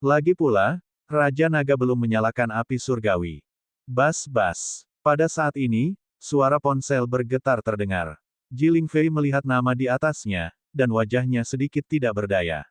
Lagi pula, Raja Naga belum menyalakan api surgawi. Bas-bas. Pada saat ini, suara ponsel bergetar terdengar. Ji Lingfei melihat nama di atasnya, dan wajahnya sedikit tidak berdaya.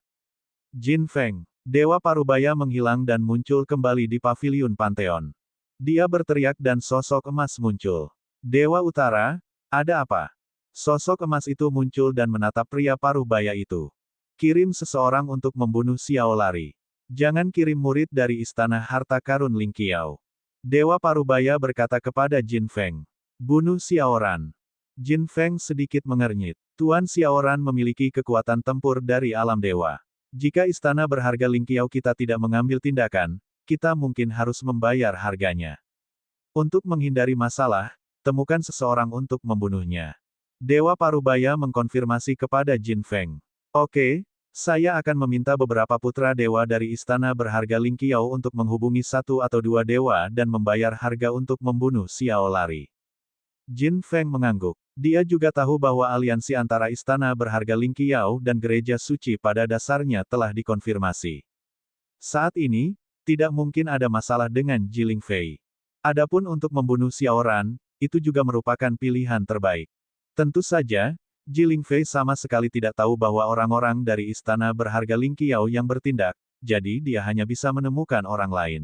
Jin Feng, Dewa Parubaya menghilang dan muncul kembali di paviliun Pantheon. Dia berteriak dan sosok emas muncul. Dewa Utara, ada apa? Sosok emas itu muncul dan menatap pria parubaya itu. Kirim seseorang untuk membunuh Xiao Lari. Jangan kirim murid dari istana harta karun Lingqiao. Dewa Parubaya berkata kepada Jin Feng. Bunuh Xiaoran. Jin Feng sedikit mengernyit. Tuan Xiaoran memiliki kekuatan tempur dari alam dewa. Jika istana berharga Lingqiao kita tidak mengambil tindakan, kita mungkin harus membayar harganya. Untuk menghindari masalah, temukan seseorang untuk membunuhnya. Dewa Parubaya mengkonfirmasi kepada Jin Feng. Oke, saya akan meminta beberapa putra dewa dari istana berharga Lingqiao untuk menghubungi satu atau dua dewa dan membayar harga untuk membunuh Xiao Lari. Jin Feng mengangguk. Dia juga tahu bahwa aliansi antara istana berharga Lingqiao dan gereja suci pada dasarnya telah dikonfirmasi. Saat ini, tidak mungkin ada masalah dengan Jiling Fei. Adapun untuk membunuh Xiaoran, itu juga merupakan pilihan terbaik. Tentu saja, Jiling Fei sama sekali tidak tahu bahwa orang-orang dari istana berharga Lingqiao yang bertindak, jadi dia hanya bisa menemukan orang lain.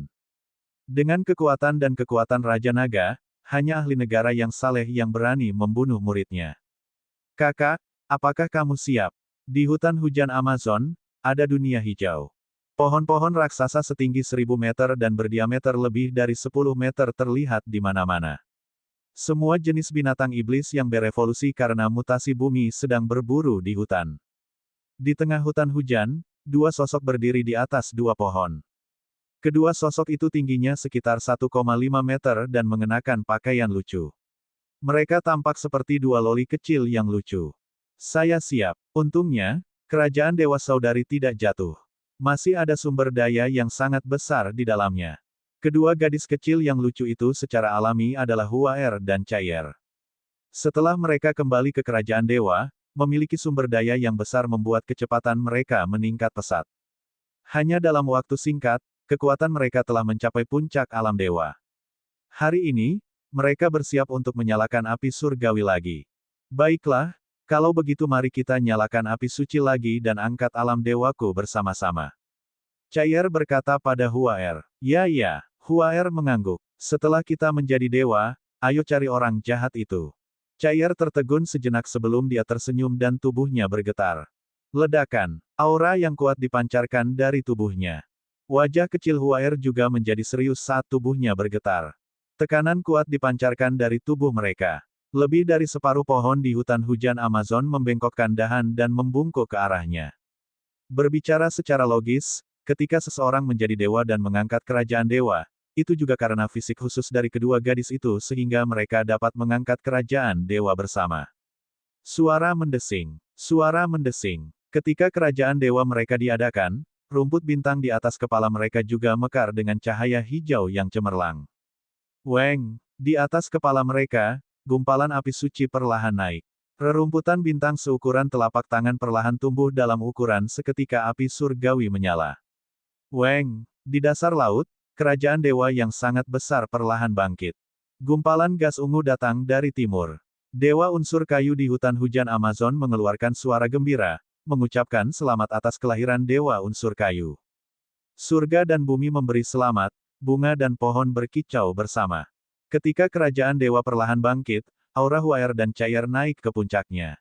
Dengan kekuatan dan kekuatan Raja Naga, hanya ahli negara yang saleh yang berani membunuh muridnya. Kakak, apakah kamu siap? Di hutan hujan Amazon, ada dunia hijau. Pohon-pohon raksasa setinggi 1000 meter dan berdiameter lebih dari 10 meter terlihat di mana-mana. Semua jenis binatang iblis yang berevolusi karena mutasi bumi sedang berburu di hutan. Di tengah hutan hujan, dua sosok berdiri di atas dua pohon. Kedua sosok itu tingginya sekitar 1,5 meter dan mengenakan pakaian lucu. Mereka tampak seperti dua loli kecil yang lucu. Saya siap. Untungnya, kerajaan Dewa Saudari tidak jatuh. Masih ada sumber daya yang sangat besar di dalamnya. Kedua gadis kecil yang lucu itu secara alami adalah Huaer dan Chaier. Setelah mereka kembali ke kerajaan dewa, memiliki sumber daya yang besar membuat kecepatan mereka meningkat pesat. Hanya dalam waktu singkat, kekuatan mereka telah mencapai puncak alam dewa. Hari ini, mereka bersiap untuk menyalakan api surgawi lagi. Baiklah, kalau begitu mari kita nyalakan api suci lagi dan angkat alam dewaku bersama-sama. Chaier berkata pada Huaer. Ya. Huaer mengangguk. Setelah kita menjadi dewa, ayo cari orang jahat itu. Chaier tertegun sejenak sebelum dia tersenyum dan tubuhnya bergetar. Ledakan. Aura yang kuat dipancarkan dari tubuhnya. Wajah kecil Huaer juga menjadi serius saat tubuhnya bergetar. Tekanan kuat dipancarkan dari tubuh mereka. Lebih dari separuh pohon di hutan hujan Amazon membengkokkan dahan dan membungkuk ke arahnya. Berbicara secara logis, ketika seseorang menjadi dewa dan mengangkat kerajaan dewa, itu juga karena fisik khusus dari kedua gadis itu sehingga mereka dapat mengangkat kerajaan dewa bersama. Suara mendesing. Suara mendesing. Ketika kerajaan dewa mereka diadakan, rumput bintang di atas kepala mereka juga mekar dengan cahaya hijau yang cemerlang. Weng! Di atas kepala mereka, gumpalan api suci perlahan naik. Rerumputan bintang seukuran telapak tangan perlahan tumbuh dalam ukuran seketika api surgawi menyala. Weng! Di dasar laut, kerajaan dewa yang sangat besar perlahan bangkit. Gumpalan gas ungu datang dari timur. Dewa unsur kayu di hutan hujan Amazon mengeluarkan suara gembira, mengucapkan selamat atas kelahiran dewa unsur kayu. Surga dan bumi memberi selamat, bunga dan pohon berkicau bersama. Ketika kerajaan dewa perlahan bangkit, aura Huaer dan Chaier naik ke puncaknya.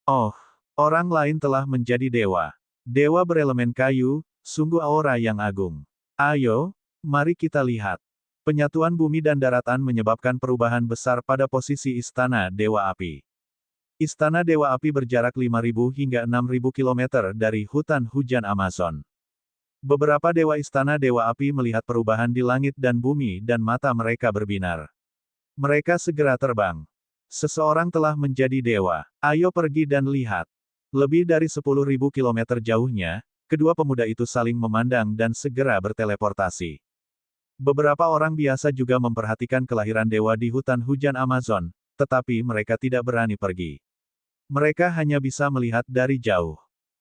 Oh, orang lain telah menjadi dewa. Dewa berelemen kayu, sungguh aura yang agung. Ayo, mari kita lihat. Penyatuan bumi dan daratan menyebabkan perubahan besar pada posisi Istana Dewa Api. Istana Dewa Api berjarak 5.000 hingga 6.000 km dari hutan hujan Amazon. Beberapa dewa Istana Dewa Api melihat perubahan di langit dan bumi dan mata mereka berbinar. Mereka segera terbang. Seseorang telah menjadi dewa. Ayo pergi dan lihat. Lebih dari 10.000 km jauhnya, kedua pemuda itu saling memandang dan segera berteleportasi. Beberapa orang biasa juga memperhatikan kelahiran dewa di hutan hujan Amazon, tetapi mereka tidak berani pergi. Mereka hanya bisa melihat dari jauh.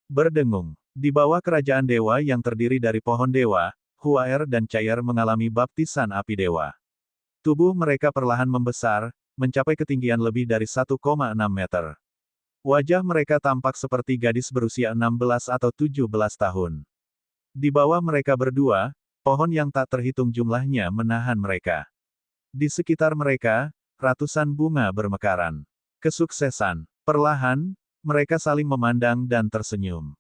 Berdengung. Di bawah kerajaan dewa yang terdiri dari pohon dewa, Huaer dan Chaier mengalami baptisan api dewa. Tubuh mereka perlahan membesar, mencapai ketinggian lebih dari 1,6 meter. Wajah mereka tampak seperti gadis berusia 16 atau 17 tahun. Di bawah mereka berdua, pohon yang tak terhitung jumlahnya menahan mereka. Di sekitar mereka, ratusan bunga bermekaran. Kesuksesan. Perlahan, mereka saling memandang dan tersenyum.